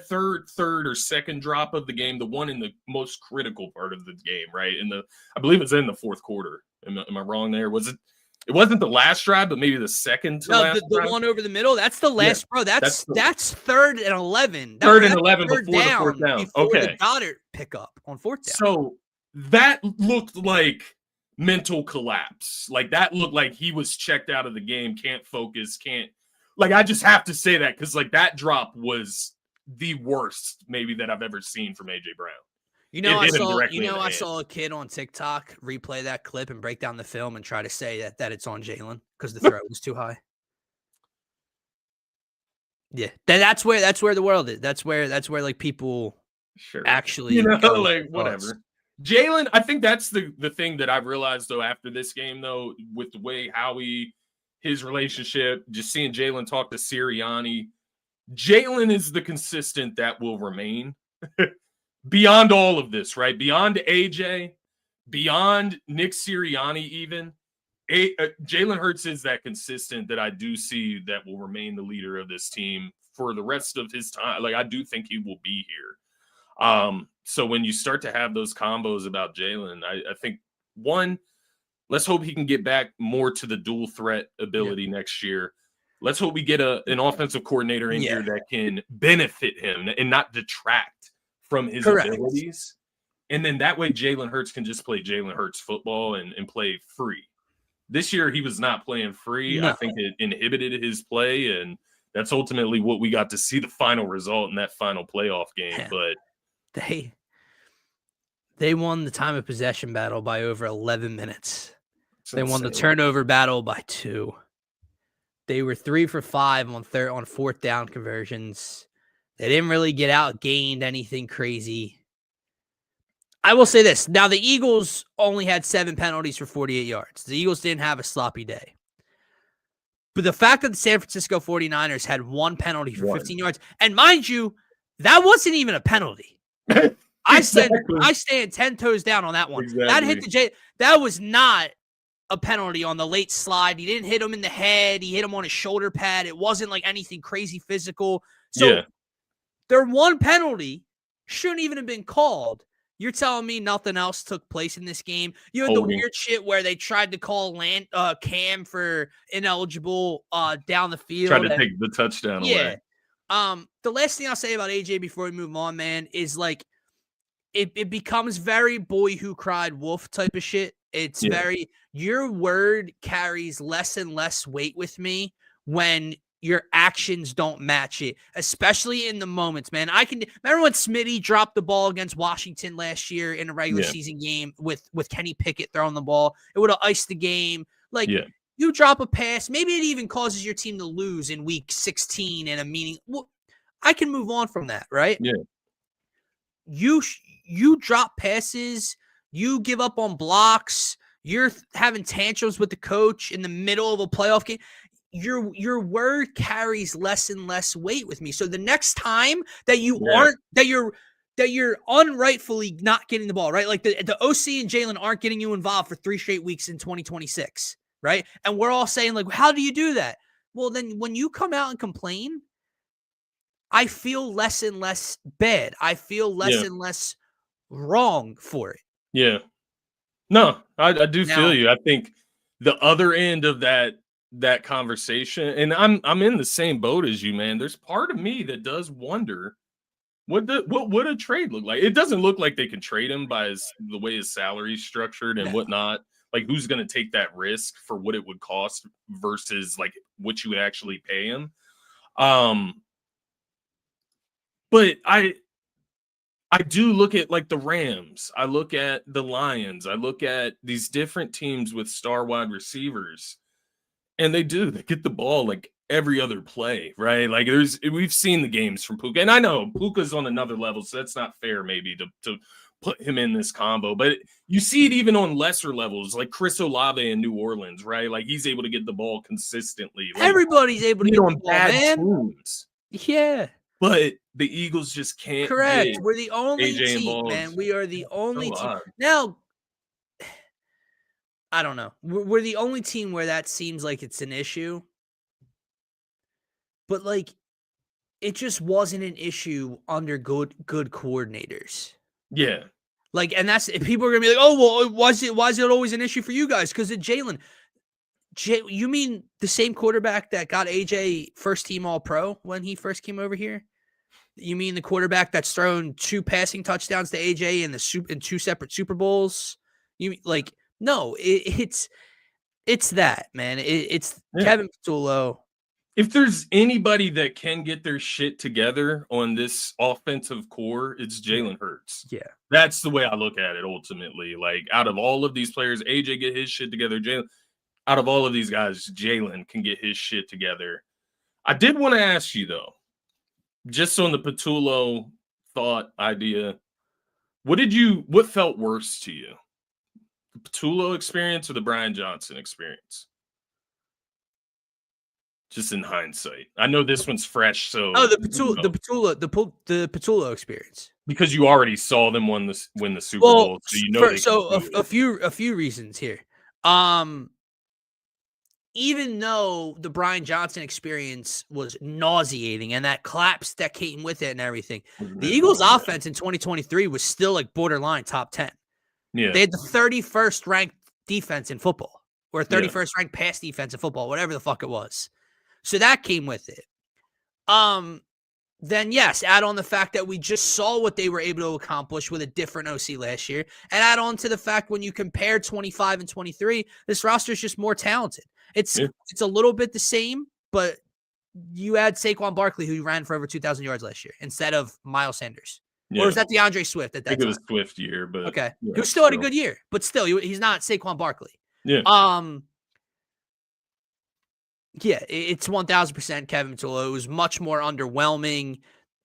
third or second drop of the game, the one in the most critical part of the game, right? I believe it's in the fourth quarter. Am I wrong there? Was it? It wasn't the last drive, but maybe the second to No, last the drive. one over the middle, that's the Yeah, last, bro. That's the 3rd and 11. third and That's 11 third before the fourth down. before the Okay, Goddard pickup on 4th down. so that looked like mental collapse. Like that looked like he was checked out of the game, can't focus, can't. Like I just have to say that because like that drop was the worst maybe that I've ever seen from AJ Brown. It hit him directly in the I hand. saw a kid on TikTok replay that clip and break down the film and try to say that it's on Jalen because the throw was too high. Yeah, that's where the world is. That's where like people Sure, actually like thoughts. whatever. Jalen, I think that's the thing that I've realized though after this game though, with the way his relationship, just seeing Jalen talk to Sirianni, Jalen is the consistent that will remain beyond all of this, right? Beyond AJ, beyond Nick Sirianni, even Jalen Hurts is that consistent that I do see that will remain the leader of this team for the rest of his time. Like I do think he will be here. So when you start to have those combos about Jalen, I think one, let's hope he can get back more to the dual threat ability next year. Let's hope we get an offensive coordinator in here that can benefit him and not detract from his abilities. And then that way Jalen Hurts can just play Jalen Hurts football and play free. This year he was not playing free. No. I think it inhibited his play, and that's ultimately what we got to see the final result in that final playoff game. Yeah. But they won the time of possession battle by over 11 minutes. They insane. won the turnover battle by 2. They were 3 for 5 on 4th down conversions. They didn't really get outgained anything crazy. I will say this. Now, the Eagles only had 7 penalties for 48 yards. The Eagles didn't have a sloppy day. But the fact that the San Francisco 49ers had 1 penalty for 15 yards, and mind you, that wasn't even a penalty. I stand 10 toes down on that one. Exactly. That hit the that was not a penalty on the late slide. He didn't hit him in the head. He hit him on his shoulder pad. It wasn't like anything crazy physical. So their 1 penalty shouldn't even have been called. You're telling me nothing else took place in this game? You had the weird shit where they tried to call Cam for ineligible down the field. Tried to take the touchdown away. The last thing I'll say about AJ before we move on, man, is like it becomes very boy who cried wolf type of shit. It's very, your word carries less and less weight with me when your actions don't match it, especially in the moments, man. I can remember when Smitty dropped the ball against Washington last year in a regular season game with Kenny Pickett throwing the ball. It would have iced the game. Like, you drop a pass, maybe it even causes your team to lose in week 16 in a meaning. Well, I can move on from that, right? Yeah. You drop passes, you give up on blocks, you're having tantrums with the coach in the middle of a playoff game. Your word carries less and less weight with me. So the next time that you're unrightfully not getting the ball, right? Like the OC and Jalen aren't getting you involved for 3 straight weeks in 2026, right? And we're all saying like, how do you do that? Well, then when you come out and complain, I feel less and less bad. I feel less and less wrong for it. Yeah. No, I do feel you. I think the other end of that conversation, and I'm in the same boat as you, man. There's part of me that does wonder what would a trade look like. It doesn't look like they can trade him by the way his salary's structured and whatnot. Like, who's going to take that risk for what it would cost versus like what you would actually pay him? But I I do look at like the Rams. I look at the Lions. I look at these different teams with star wide receivers, and they get the ball like every other play, right? Like we've seen the games from Puka, and I know Puka's on another level, so that's not fair maybe to put him in this combo. But you see it even on lesser levels, like Chris Olave in New Orleans, right? Like he's able to get the ball consistently. Like, Everybody's able to get on the ball, bad man. teams. Yeah. But the Eagles just can't. Correct. We're the only AJ team, involved. man. We are the only So team. odd. Now, I don't know. We're the only team where that seems like it's an issue. But, like, it just wasn't an issue under good coordinators. Yeah. Like, and that's people are gonna be like, oh, well, why is it always an issue for you guys? Because of Jalen. You mean the same quarterback that got AJ first team All Pro when he first came over here? You mean the quarterback that's thrown 2 passing touchdowns to AJ in 2 separate Super Bowls? You like no, it's that, man. It's Kevin Patullo. If there's anybody that can get their shit together on this offensive core, it's Jalen Hurts. Yeah. That's the way I look at it ultimately. Like out of all of these players, AJ get his shit together. Jalen, out of all of these guys, Jalen can get his shit together. I did want to ask you though, just on the Patullo thought idea, what felt worse to you? The Patullo experience or the Brian Johnson experience? Just in hindsight, I know this one's fresh. So the Patullo experience, because you already saw them win the Super Bowl, so a few reasons here. Even though the Brian Johnson experience was nauseating and that collapse that came with it and everything, the Eagles' offense in 2023 was still like borderline top 10. Yeah, they had the 31st ranked defense in football, or 31st ranked pass defense in football, whatever the fuck it was. So that came with it. Then yes, add on the fact that we just saw what they were able to accomplish with a different OC last year, and add on to the fact when you compare 25 and 23, this roster is just more talented. It's a little bit the same, but you add Saquon Barkley, who ran for over 2,000 yards last year, instead of Miles Sanders. Or was that DeAndre Swift at that time? I think it was Swift year, but okay, he still had a good year, but still, he's not Saquon Barkley. Yeah. Yeah, it's 1,000% Kevin Patullo. It was much more underwhelming.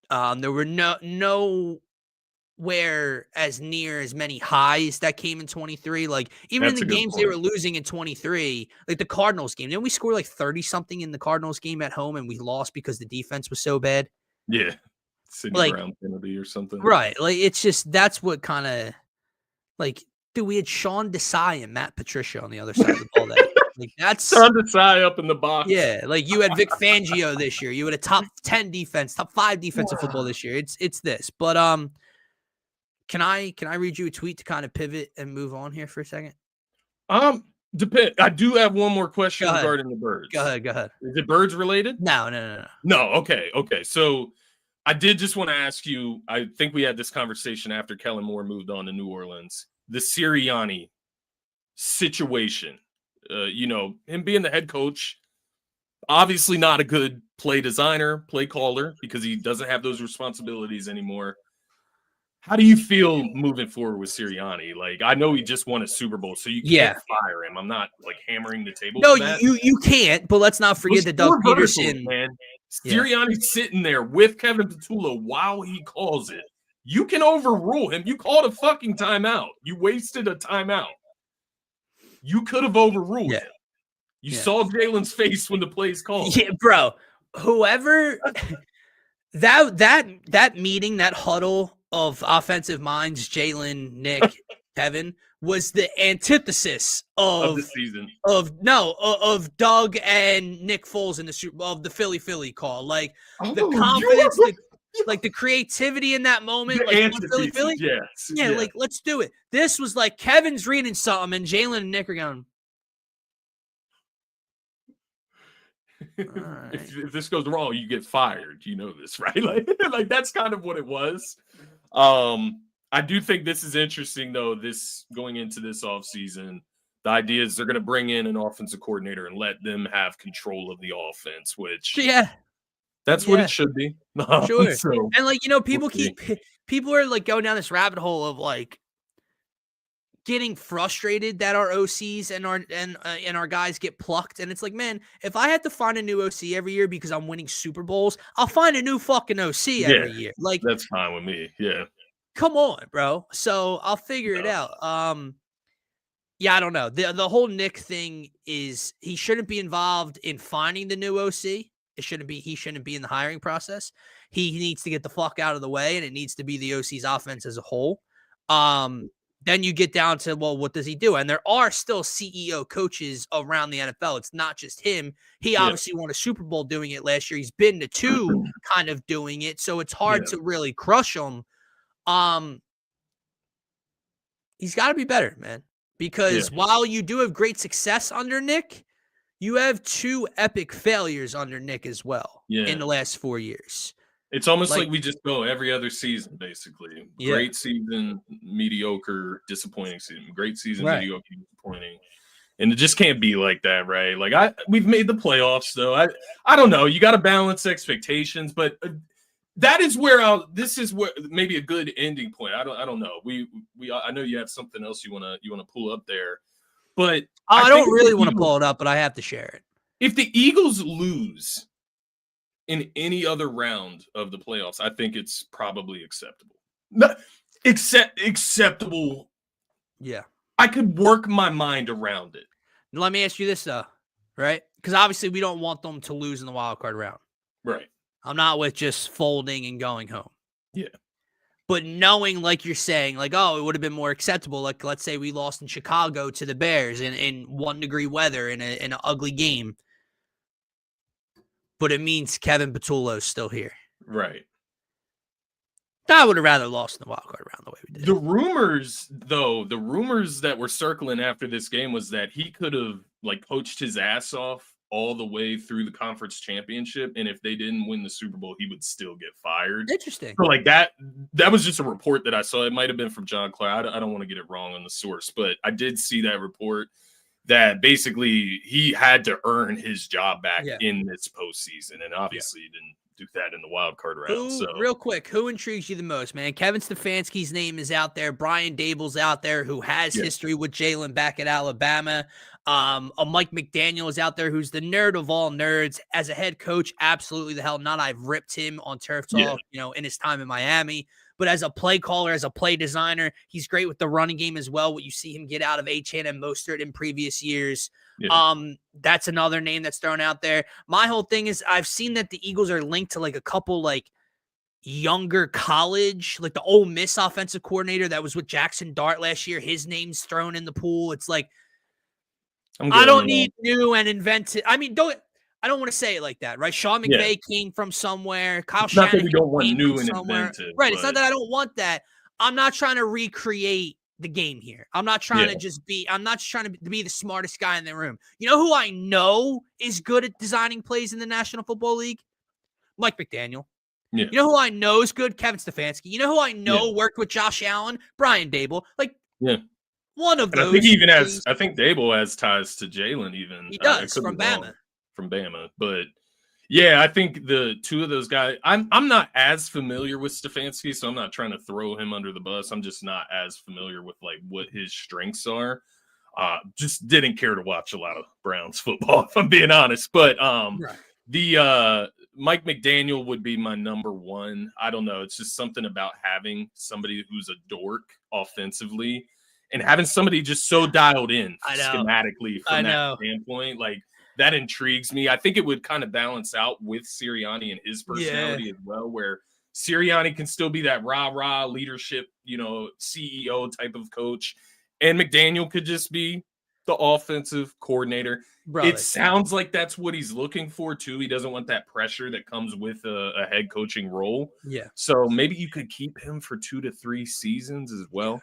There were nowhere as near as many highs that came in 23. Like even in the games they were losing in 23, like the Cardinals game, didn't we score like 30 something in the Cardinals game at home and we lost because the defense was so bad? Yeah, Sidney Brown penalty or something. Right, like it's just that's what kind of like. Dude, we had Sean Desai and Matt Patricia on the other side of the ball. Like that's Sean Desai up in the box. Yeah, like you had Vic Fangio this year. You had a top 10 defense, top 5 defensive football this year. It's this. But can I read you a tweet to kind of pivot and move on here for a second? Depend. I do have one more question regarding the birds. Go ahead. Is it birds related? No. No. Okay. So I did just want to ask you. I think we had this conversation after Kellen Moore moved on to New Orleans. The Sirianni situation. Him being the head coach, obviously not a good play designer, play caller, because he doesn't have those responsibilities anymore. How do you feel moving forward with Sirianni? Like, I know he just won a Super Bowl, so you can't fire him. I'm not like hammering the table. No, for that. you can't. But let's not forget that Doug Peterson, man. Sirianni's sitting there with Kevin Patullo while he calls it. You can overrule him. You called a fucking timeout. You wasted a timeout. You could have overruled him. You saw Jalen's face when the play's called. Yeah, bro. Whoever that meeting, that huddle of offensive minds, Jalen, Nick, Kevin, was the antithesis of the season. Of Doug and Nick Foles in the Super Bowl, of the Philly call. Like the confidence, like the creativity in that moment, like Philly. Yeah, like let's do it. This was like Kevin's reading something, and Jalen and Nick are going. Right. If this goes wrong, you get fired. You know this, right? Like that's kind of what it was. I do think this is interesting, though. This going into this offseason, the idea is they're going to bring in an offensive coordinator and let them have control of the offense, which that's what it should be. Sure. So, and people people are like going down this rabbit hole of like getting frustrated that our OCs and our guys get plucked. And it's like, man, if I had to find a new OC every year because I'm winning Super Bowls, I'll find a new fucking OC every year. Like, that's fine with me. Yeah. Come on, bro. So I'll figure it out. Yeah, I don't know. The whole Nick thing is he shouldn't be involved in finding the new OC. He shouldn't be in the hiring process. He needs to get the fuck out of the way, and it needs to be the OC's offense as a whole. Then you get down to, well, what does he do? And there are still CEO coaches around the NFL. It's not just him. He obviously won a Super Bowl doing it last year. He's been to 2 kind of doing it. So it's hard to really crush him. He's got to be better, man. Because while you do have great success under Nick, you have 2 epic failures under Nick as well in the last 4 years. It's almost like we just go every other season, basically. Great season, mediocre, disappointing season. Great season, mediocre, disappointing. And it just can't be like that, right? Like we've made the playoffs, though. I don't know. You got to balance expectations, but that is where this is where maybe a good ending point. I don't know. I know you have something else you wanna pull up there, but I don't really want to pull it up, but I have to share it. If the Eagles lose in any other round of the playoffs, I think it's probably acceptable. Acceptable. Yeah. I could work my mind around it. Let me ask you this, though, right? Because obviously we don't want them to lose in the wild card round. Right. I'm not with just folding and going home. Yeah. But knowing, like you're saying, like, oh, it would have been more acceptable. Like, let's say we lost in Chicago to the Bears in 1-degree weather in an ugly game. But it means Kevin Patullo is still here. Right. I would have rather lost in the wild card round the way we did. The rumors that were circling after this game was that he could have like coached his ass off all the way through the conference championship, and if they didn't win the Super Bowl, he would still get fired. Interesting. So like that was just a report that I saw. It might have been from John Clare. I don't want to get it wrong on the source, but I did see that report that basically he had to earn his job back in this postseason, and obviously he didn't do that in the wild card round. Real quick, who intrigues you the most, man? Kevin Stefanski's name is out there. Brian Dable's out there, who has history with Jalen back at Alabama. A Mike McDaniel is out there, who's the nerd of all nerds. As a head coach, absolutely the hell not. I've ripped him on Turf Talk, in his time in Miami. But as a play caller, as a play designer, he's great with the running game as well. What you see him get out of Achane and Mostert in previous years. That's another name that's thrown out there. My whole thing is I've seen that the Eagles are linked to like a couple like younger college, like the Ole Miss offensive coordinator that was with Jackson Dart last year. His name's thrown in the pool. It's like, I don't need new and invented. I mean, I don't want to say it like that, right? Sean McVay came from somewhere. Kyle It's not Shanahan that we don't want came new from and somewhere. invented. Right. It's not that I don't want that. I'm not trying to recreate the game here. I'm not trying to just I'm not just trying to be the smartest guy in the room. You know who I know is good at designing plays in the National Football League? Mike McDaniel. Yeah. You know who I know is good? Kevin Stefanski. You know who I know worked with Josh Allen? Brian Dable. Like, one of those. I think Dable has ties to Jalen even. He does, from Bama. From Bama. But yeah, I think the two of those guys, I'm not as familiar with Stefanski, so I'm not trying to throw him under the bus. I'm just not as familiar with like what his strengths are. Just didn't care to watch a lot of Browns football, if I'm being honest. But the Mike McDaniel would be my number one. I don't know. It's just something about having somebody who's a dork offensively and having somebody just so dialed in schematically from that standpoint. Like, that intrigues me. I think it would kind of balance out with Sirianni and his personality as well, where Sirianni can still be that rah-rah leadership, CEO type of coach. And McDaniel could just be the offensive coordinator. Brother. It sounds like that's what he's looking for, too. He doesn't want that pressure that comes with a head coaching role. Yeah. So maybe you could keep him for 2 to 3 seasons as well.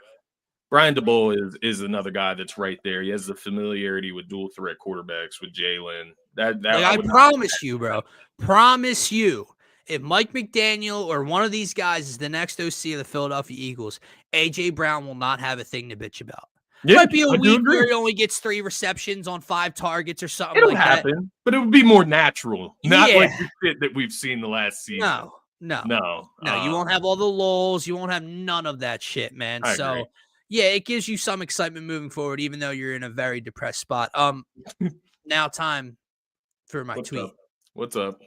Brian Daboll is another guy that's right there. He has the familiarity with dual threat quarterbacks with Jalen. I promise you, bro. Promise you, if Mike McDaniel or one of these guys is the next OC of the Philadelphia Eagles, A.J. Brown will not have a thing to bitch about. Yeah, might be a week where he only gets 3 receptions on 5 targets or something. It'll happen, but it would be more natural, not like the shit that we've seen the last season. No. No. No, you won't have all the lulls. You won't have none of that shit, man. I So, agree. yeah, it gives you some excitement moving forward, even though you're in a very depressed spot. Now time for my tweet. What's up?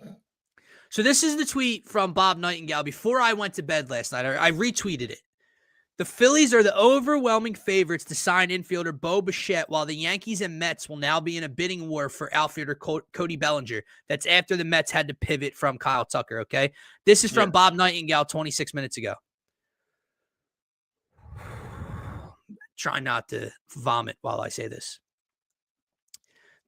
So this is the tweet from Bob Nightingale before I went to bed last night. I retweeted it. The Phillies are the overwhelming favorites to sign infielder Bo Bichette, while the Yankees and Mets will now be in a bidding war for outfielder Cody Bellinger. That's after the Mets had to pivot from Kyle Tucker, okay? This is from Bob Nightingale 26 minutes ago. Try not to vomit while I say this.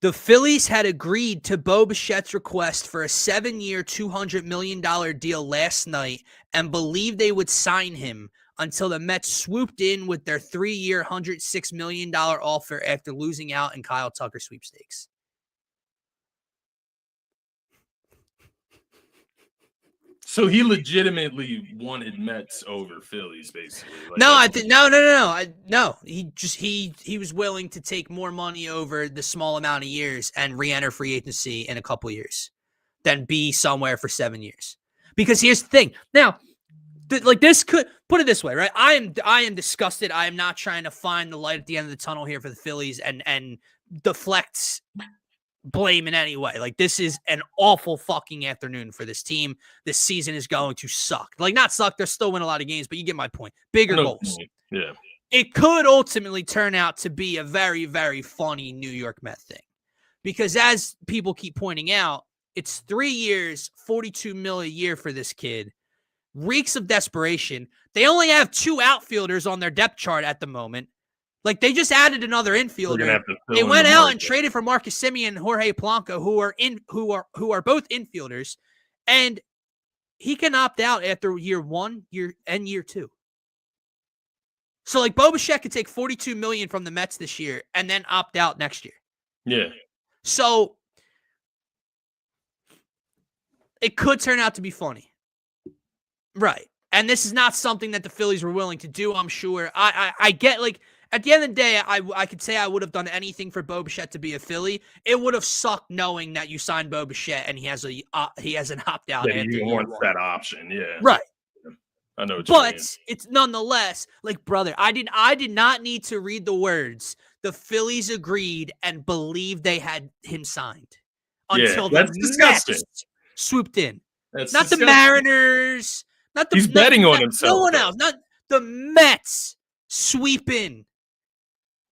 The Phillies had agreed to Bo Bichette's request for a 7-year, $200 million deal last night and believed they would sign him until the Mets swooped in with their 3-year, $106 million offer after losing out in Kyle Tucker sweepstakes. So he legitimately wanted Mets over Phillies, basically. Like no, I think no. He was willing to take more money over the small amount of years and re-enter free agency in a couple years than be somewhere for 7 years. Because here's the thing. Now, this could put it this way, right? I am disgusted. I am not trying to find the light at the end of the tunnel here for the Phillies and deflect blame in any way. Like, this is an awful fucking afternoon for this team. This season is going to suck. Like, not suck. They'll still win a lot of games, but you get my point. Bigger goals. Yeah. It could ultimately turn out to be a very, very funny New York Mets thing. Because as people keep pointing out, it's 3 years, $42 million a year for this kid. Reeks of desperation. They only have 2 outfielders on their depth chart at the moment. Like, they just added another infielder. They went out and traded for Marcus Semien and Jorge Polanco, who are both infielders, and he can opt out after year 1, year 2. So, like, Bo Bichette could take $42 million from the Mets this year and then opt out next year. Yeah. So it could turn out to be funny, right? And this is not something that the Phillies were willing to do. I'm sure. I get, like, at the end of the day, I could say I would have done anything for Bo Bichette to be a Philly. It would have sucked knowing that you signed Bo Bichette and he has an opt out. Yeah, he wants that option. Yeah, right. I know what you mean. But it's nonetheless, like, brother, I did not need to read the words. The Phillies agreed and believed they had him signed until the Mets swooped in. That's not disgusting. The Mariners. Not the, He's betting on himself. No one else. Not the Mets sweep in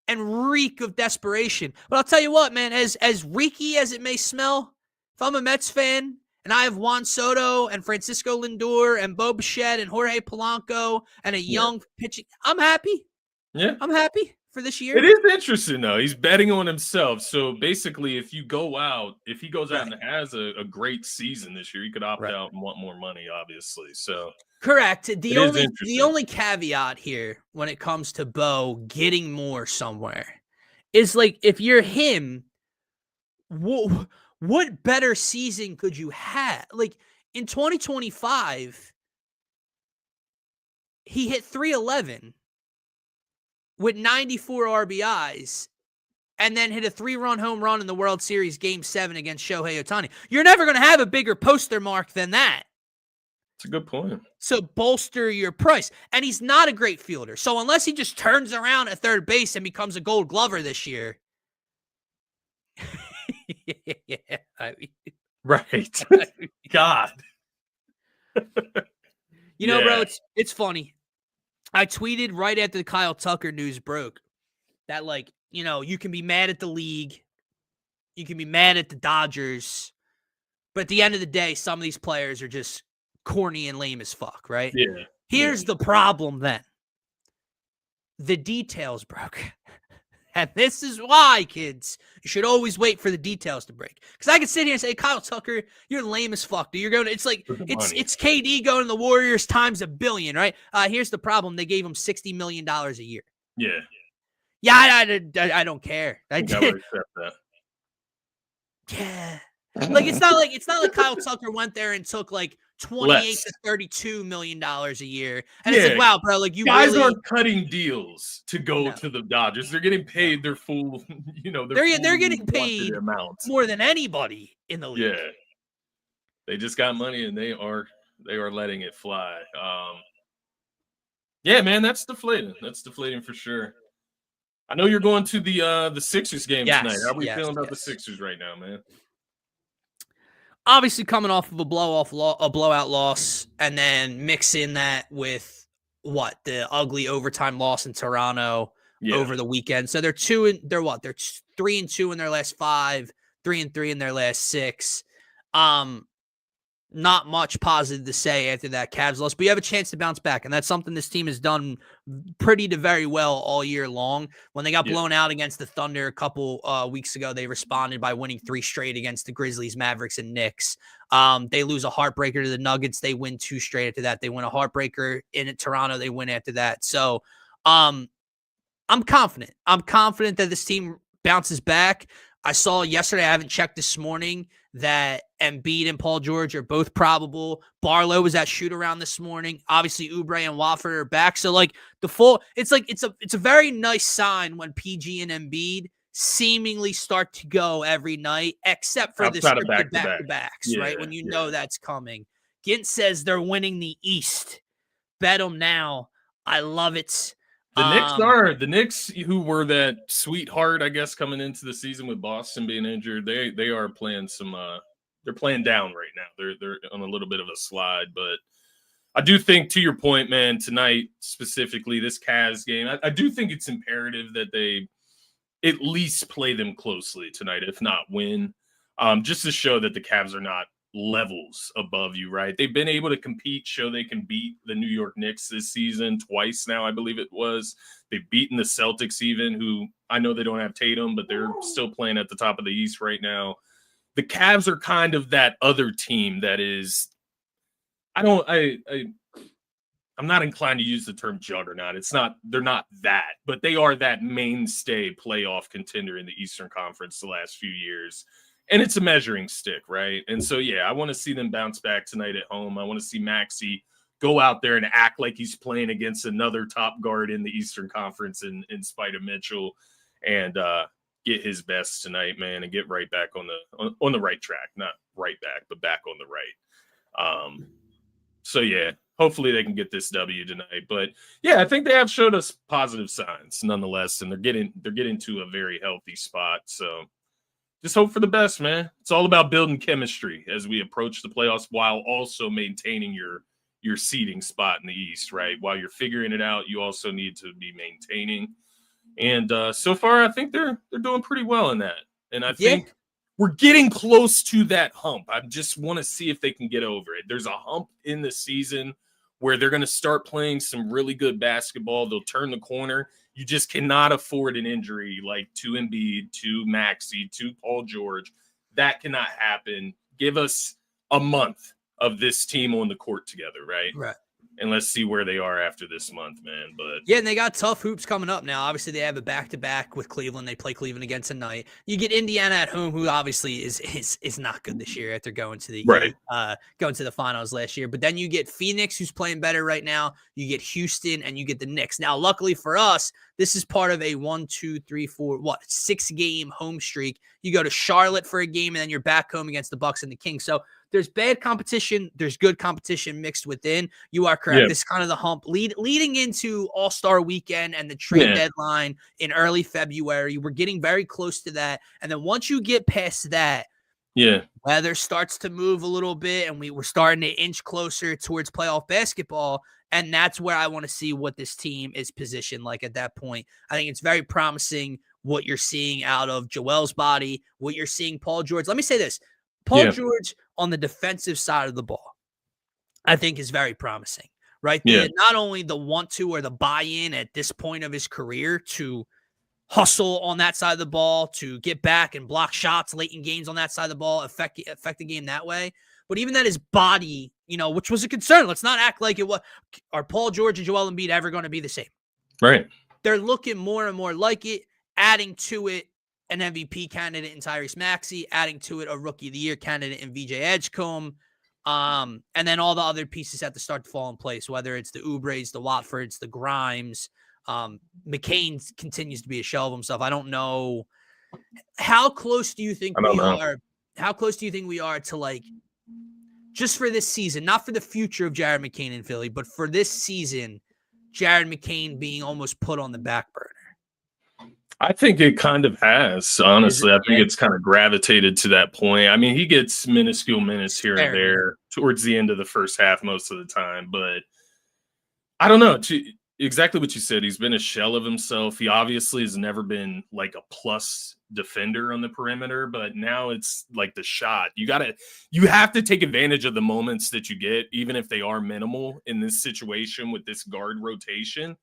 and reek of desperation. But I'll tell you what, man, as reeky as it may smell, if I'm a Mets fan and I have Juan Soto and Francisco Lindor and Bo Bichette and Jorge Polanco and a young pitching, I'm happy. Yeah. I'm happy for this year. It is interesting, though. He's betting on himself. So basically, if he goes out and has a great season this year, he could opt out and want more money, obviously. So correct. The only caveat here when it comes to Bo getting more somewhere is, like, if you're him, what better season could you have? Like, in 2025, he hit 311 with 94 RBIs and then hit a 3-run home run in the World Series Game 7 against Shohei Ohtani. You're never going to have a bigger poster mark than that. That's a good point. So bolster your price. And he's not a great fielder. So unless he just turns around at third base and becomes a Gold Glover this year. Right. God. You know, bro, it's funny. I tweeted right after the Kyle Tucker news broke that, like, you know, you can be mad at the league. You can be mad at the Dodgers. But at the end of the day, some of these players are just corny and lame as fuck, right? Yeah. Here's the problem then. The details broke. And this is why, kids, you should always wait for the details to break. Because I could sit here and say, Kyle Tucker, you're lame as fuck, dude. You're going to, it's like, it's KD going to the Warriors times $1 billion, right? Here's the problem. They gave him $60 million a year. Yeah. Yeah, I don't care. I did. Accept that. Yeah. Like, it's not like Kyle Tucker went there and took like $28 to $32 million a year. And it's like, wow, bro, like, you guys really aren't cutting deals to go to the Dodgers. They're getting paid their full, they're getting paid amounts more than anybody in the league. Yeah. They just got money and they are They are letting it fly. Yeah, man, that's deflating. That's deflating for sure. I know you're going to the Sixers game tonight. How are we feeling about the Sixers right now, man? Obviously, coming off of a blowout loss, and then mix in that with the ugly overtime loss in Toronto over the weekend. So they're 3-2 in their last 5, 3-3 in their last 6. Not much positive to say after that Cavs loss, but you have a chance to bounce back. And that's something this team has done pretty to very well all year long. When they got blown out against the Thunder a couple weeks ago, they responded by winning 3 straight against the Grizzlies, Mavericks, and Knicks. They lose a heartbreaker to the Nuggets. They win 2 straight after that. They win a heartbreaker in Toronto. They win after that. So I'm confident. I'm confident that this team bounces back. I saw yesterday, I haven't checked this morning, that Embiid and Paul George are both probable. Barlow was at shoot around this morning. Obviously, Oubre and Watford are back. So it's a very nice sign when PG and Embiid seemingly start to go every night, except for the back-to-backs, right? When you know that's coming. Gint says they're winning the East. Bet them now. I love it. The Knicks, who were that sweetheart, I guess, coming into the season with Boston being injured, they are playing some. They're playing down right now. They're on a little bit of a slide, but I do think, to your point, man, tonight specifically this Cavs game, I do think it's imperative that they at least play them closely tonight, if not win, just to show that the Cavs are not levels above you, right? They've been able to compete, show they can beat the New York Knicks this season twice now, I believe it was. They've beaten the Celtics even, who I know they don't have Tatum, but they're still playing at the top of the East right now. The Cavs are kind of that other team that is, I'm not inclined to use the term juggernaut. They're not that, but they are that mainstay playoff contender in the Eastern Conference the last few years. And it's a measuring stick, right? And so, I want to see them bounce back tonight at home. I want to see Maxey go out there and act like he's playing against another top guard in the Eastern Conference in spite of Mitchell, and get his best tonight, man, and get right back on the right track. Not right back, but back on the right. Hopefully they can get this W tonight. But I think they have showed us positive signs nonetheless, and they're getting to a very healthy spot. So just hope for the best, man. It's all about building chemistry as we approach the playoffs while also maintaining your seeding spot in the East, right? While you're figuring it out, you also need to be maintaining. And so far, I think they're doing pretty well in that. And I think we're getting close to that hump. I just want to see if they can get over it. There's a hump in the season where they're going to start playing some really good basketball. They'll turn the corner. You just cannot afford an injury like to Embiid, to Maxey, to Paul George. That cannot happen. Give us a month of this team on the court together, right? Right. And let's see where they are after this month, man. But and they got tough hoops coming up now. Obviously, they have a back-to-back with Cleveland. They play Cleveland again tonight. You get Indiana at home, who obviously is not good this year after going to the finals last year. But then you get Phoenix, who's playing better right now. You get Houston, and you get the Knicks. Now, luckily for us, this is part of a 6-game home streak. You go to Charlotte for a game, and then you're back home against the Bucks and the Kings. So there's bad competition. There's good competition mixed within. You are correct. This is kind of the hump leading into All-Star weekend and the trade deadline in early February. We're getting very close to that. And then once you get past that, weather starts to move a little bit, and we're starting to inch closer towards playoff basketball. And that's where I want to see what this team is positioned like at that point. I think it's very promising what you're seeing out of Joel's body, what you're seeing Paul George. Let me say this. Paul George on the defensive side of the ball, I think is very promising, right? Not only the want to or the buy-in at this point of his career to hustle on that side of the ball, to get back and block shots late in games on that side of the ball, affect the game that way. But even that his body, which was a concern. Let's not act like it was. Are Paul George and Joel Embiid ever going to be the same? Right. They're looking more and more like it, adding to it an MVP candidate in Tyrese Maxey, adding to it a Rookie of the Year candidate in VJ Edgecombe, and then all the other pieces have to start to fall in place, whether it's the Oubres, the Watfords, the Grimes. McCain continues to be a shell of himself. I don't know. How close do you think we are? How close do you think we are to just for this season, not for the future of Jared McCain in Philly, but for this season, Jared McCain being almost put on the back burner? I think it kind of has, honestly. I think it's kind of gravitated to that point. I mean, he gets minuscule minutes here and there towards the end of the first half most of the time, but I don't know. Exactly what you said. He's been a shell of himself. He obviously has never been like a plus defender on the perimeter, but now it's like the shot. You have to take advantage of the moments that you get, even if they are minimal in this situation with this guard rotation.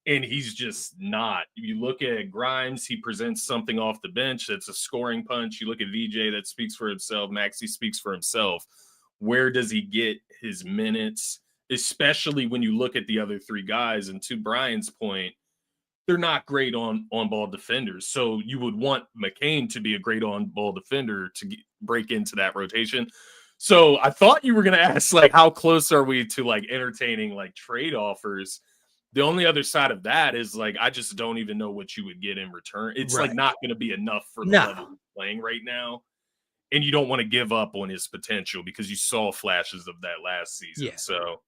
And he's just not. You look at Grimes, he presents something off the bench that's a scoring punch. You look at VJ, that speaks for himself. Maxey speaks for himself. Where does he get his minutes? Especially when you look at the other three guys. And to Brian's point, they're not great on-ball defenders. So you would want McCain to be a great on-ball defender to break into that rotation. So I thought you were going to ask, like, how close are we to, like, entertaining, like, trade offers? The only other side of that is, like, I just don't even know what you would get in return. It's like not going to be enough for the level he's playing right now. And you don't want to give up on his potential because you saw flashes of that last season. Yeah. So,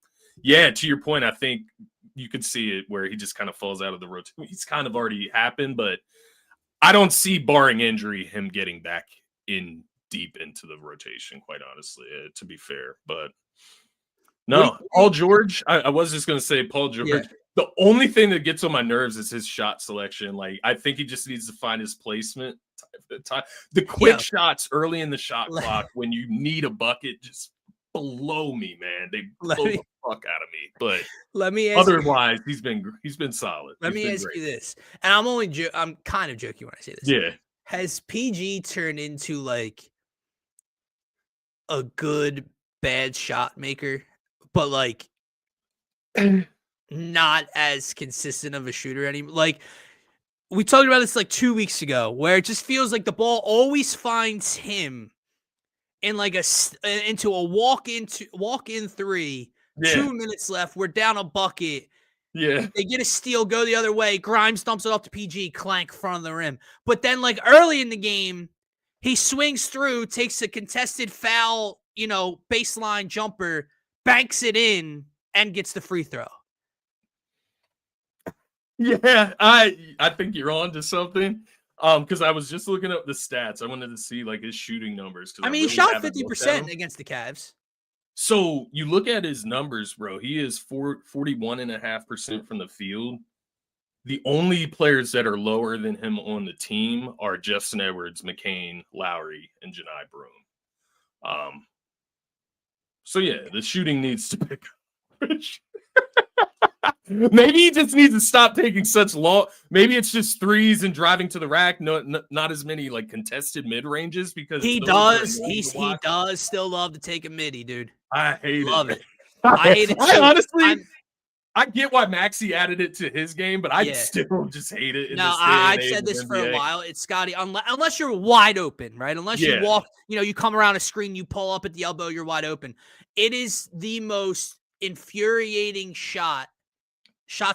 yeah, to your point, I think you could see it where he just kind of falls out of the rotation. He's kind of already happened, but I don't see, barring injury, him getting back in deep into the rotation, quite honestly, to be fair. But no, Paul George, I was just going to say Paul George. Yeah. The only thing that gets on my nerves is his shot selection. Like, I think he just needs to find his placement. The quick shots early in the shot clock when you need a bucket just blow me, man. They blow the fuck out of me. But let me ask otherwise, he's been solid. Let me ask you this, and I'm kind of joking when I say this. Yeah, has PG turned into like a good bad shot maker, but like not as consistent of a shooter anymore? Like, we talked about this like 2 weeks ago, where it just feels like the ball always finds him in like into a walk in three. 2 minutes left. We're down a bucket. Yeah, they get a steal, go the other way. Grimes dumps it off to PG, clank front of the rim. But then, like early in the game, he swings through, takes a contested foul, baseline jumper, banks it in, and gets the free throw. Yeah, I think you're on to something. Because I was just looking up the stats. I wanted to see like his shooting numbers. I mean, he shot 50% against the Cavs. So you look at his numbers, bro. He is 41.5% from the field. The only players that are lower than him on the team are Justin Edwards, McCain, Lowry, and Janai Broome. So yeah, the shooting needs to pick up. Maybe he just needs to stop taking such long. Maybe it's just threes and driving to the rack. No, not as many like contested mid ranges because he does. He does still love to take a midi, dude. I hate love it. I hate it. I honestly, I get why Maxey added it to his game, but I still just hate it. No, I've said this for a while. It's Scotty, unless you're wide open, right? Unless you walk, you come around a screen, you pull up at the elbow, you're wide open. It is the most infuriating shot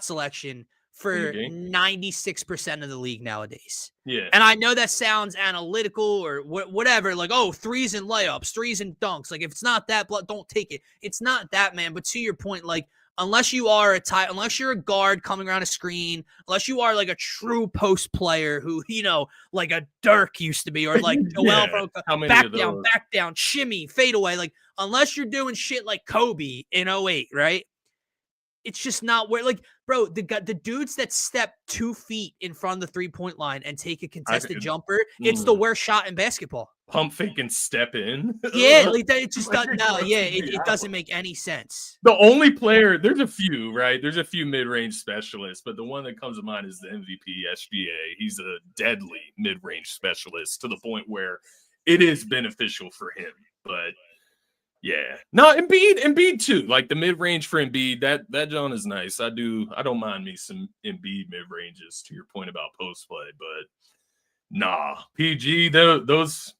selection for 96% of the league nowadays. Yeah. And I know that sounds analytical or whatever, like, oh, threes and layups, threes and dunks. Like, if it's not that, don't take it. It's not that, man. But to your point, like, unless you're a guard coming around a screen, unless you are like a true post player who, like a Dirk used to be, or like Joel, back down, shimmy, fade away. Like, unless you're doing shit like Kobe in 08, right? It's just not where, like, bro, the dudes that step 2 feet in front of the 3-point line and take a contested jumper, it's the worst shot in basketball. Pump fake and step in. Yeah, like that. It just doesn't. No, yeah, it doesn't make any sense. The only player, there's a few, right? There's a few mid-range specialists, but the one that comes to mind is the MVP SGA. He's a deadly mid-range specialist to the point where it is beneficial for him, but. Yeah. No, Embiid too. Like the mid-range for Embiid, that John is nice. I don't mind me some Embiid mid-ranges to your point about post play, but nah. PG, those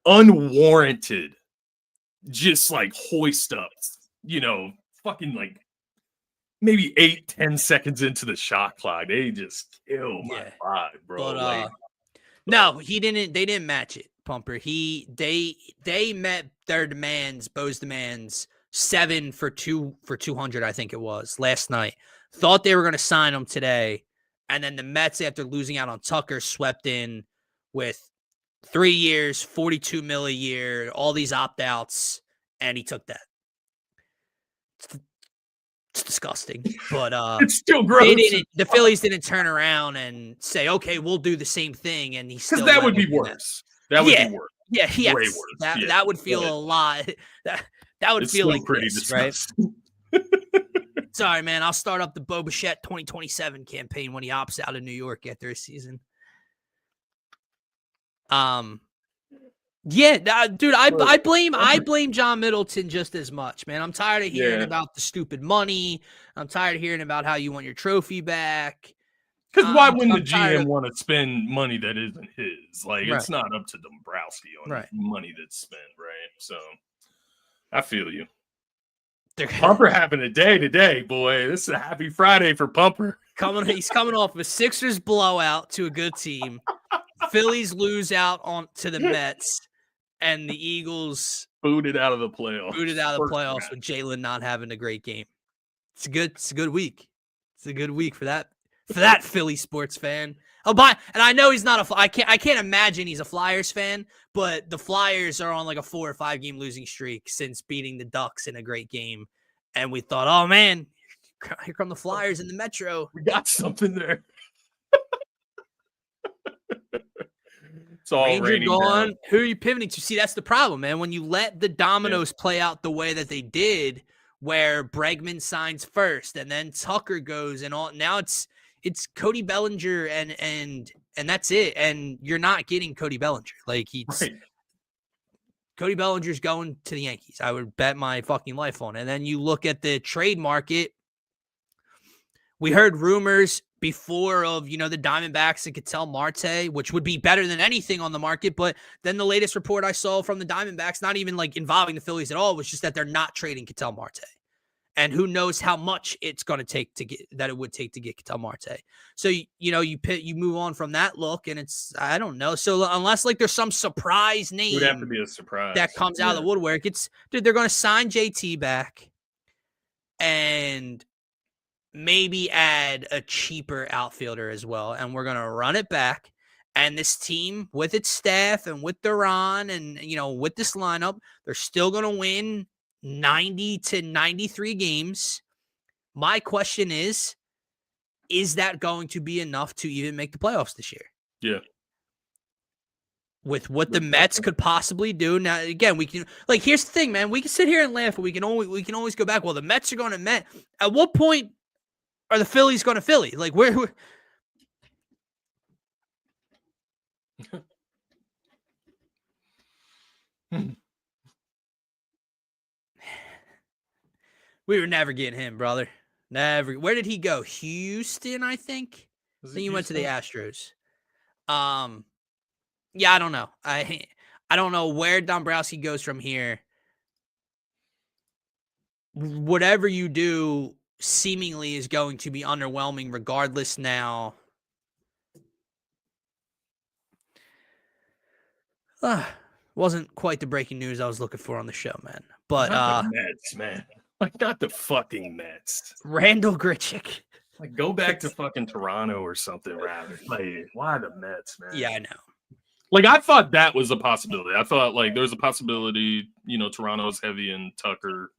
unwarranted just like hoist ups, fucking like maybe 8-10 seconds into the shot clock. They just kill my vibe, bro. But, no, they didn't match it. Pumper. They met their demands, Bo's demands, 7 for 200, I think it was, last night. Thought they were going to sign him today. And then the Mets, after losing out on Tucker, swept in with 3 years, $42 million a year, all these opt-outs, and he took that. It's disgusting, but it's still gross. The Phillies didn't turn around and say, "Okay, we'll do the same thing," and because that would be worse. That would be worse. Yeah, yes. Way worse. That would feel a lot. That would feel like pretty this, right? Sorry, man. I'll start up the Bichette 2027 campaign when he opts out of New York after a season. Yeah, dude, I blame John Middleton just as much, man. I'm tired of hearing about the stupid money. I'm tired of hearing about how you want your trophy back. Because why wouldn't the GM want to spend money that isn't his? Like, it's not up to Dombrowski on money that's spent, right? So, I feel you. Pumper having a day today, boy. This is a happy Friday for Pumper. He's coming off a Sixers blowout to a good team. Phillies lose out to the Mets, and the Eagles booted out of the playoffs. With Jalen not having a great game. It's a good week. It's a good week for that Philly sports fan. And I know he's not I can't imagine he's a Flyers fan, but the Flyers are on like a 4 or 5 game losing streak since beating the Ducks in a great game. And we thought, oh man, here come the Flyers in the Metro. We got something there. It's all Ranger gone. Who are you pivoting to? See, that's the problem, man. When you let the dominoes play out the way that they did, where Bregman signs first and then Tucker goes and all. Now it's Cody Bellinger and that's it. And you're not getting Cody Bellinger. Like Cody Bellinger's going to the Yankees. I would bet my fucking life on it. And then you look at the trade market. We heard rumors before of, the Diamondbacks and Ketel Marte, which would be better than anything on the market. But then the latest report I saw from the Diamondbacks, not even like involving the Phillies at all, was just that they're not trading Ketel Marte. And who knows how much it's going to take to get Ketel Marte. So, you move on from that look and I don't know. So unless like there's some surprise name, it would have to be a surprise that comes out of the woodwork. They're going to sign JT back and maybe add a cheaper outfielder as well. And we're going to run it back. And this team with its staff and with Duran and, with this lineup, they're still going to win 90 to 93 games. My question is that going to be enough to even make the playoffs this year? Yeah. With what the Mets could possibly do. Now, again, we can here's the thing, man. We can sit here and laugh, but we can always go back. Well, the Mets are going to Met. At what point are the Phillies going to Philly? Like where we were never getting him, brother. Never. Where did he go? Houston, I think. I think he went to the Astros. Yeah, I don't know. I don't know where Dombrowski goes from here. Whatever you do seemingly is going to be underwhelming regardless now. Wasn't quite the breaking news I was looking for on the show, man. But not the Mets, man. Like, not the fucking Mets. Randall Grichuk. Like, go back to fucking Toronto or something, rather. Like, why the Mets, man? Yeah, I know. Like, I thought that was a possibility. I thought, like, there was a possibility, Toronto's heavy in Tucker.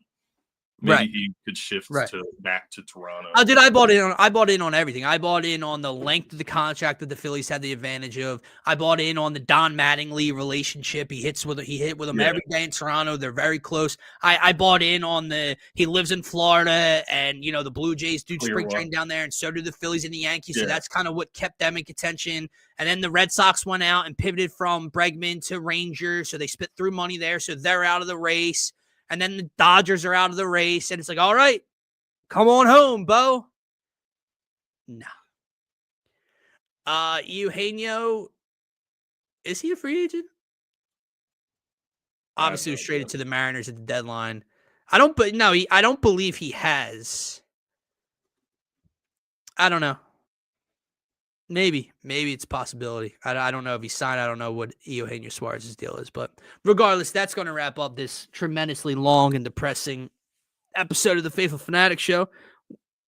Maybe he could shift back to Toronto. Oh, dude, I bought in on everything. I bought in on the length of the contract that the Phillies had the advantage of. I bought in on the Don Mattingly relationship. He hit with him every day in Toronto. They're very close. I bought in on he lives in Florida, and the Blue Jays do spring training down there, and so do the Phillies and the Yankees. Yeah. So that's kind of what kept them in contention. And then the Red Sox went out and pivoted from Bregman to Rangers, so they spit through money there, so they're out of the race. And then the Dodgers are out of the race. And it's like, all right, come on home, Bo. No. Eugenio, is he a free agent? Obviously, was traded to the Mariners at the deadline. I don't believe he has. I don't know. Maybe it's a possibility. I don't know if he signed. I don't know what Eugenio Suarez's deal is, but regardless, that's going to wrap up this tremendously long and depressing episode of the Phaithful Fanatic Show.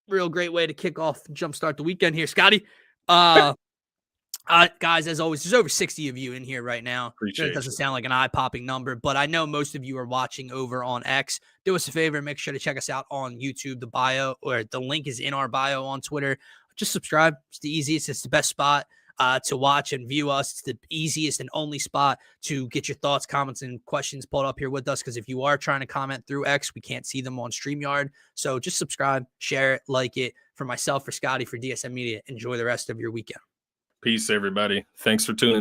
Real great way to kick off, jumpstart the weekend here, Scotty. Guys, as always, there's over 60 of you in here right now. Appreciate it doesn't you. sound like an eye-popping number, but I know most of you are watching over on X. Do us a favor, make sure to check us out on YouTube. The bio or the link is in our bio on Twitter. Just subscribe. It's the easiest. It's the best spot to watch and view us. It's the easiest and only spot to get your thoughts, comments, and questions pulled up here with us. Because if you are trying to comment through X, we can't see them on StreamYard. So just subscribe, share it, like it. For myself, for Scotty, for DSM Media, enjoy the rest of your weekend. Peace, everybody. Thanks for tuning in.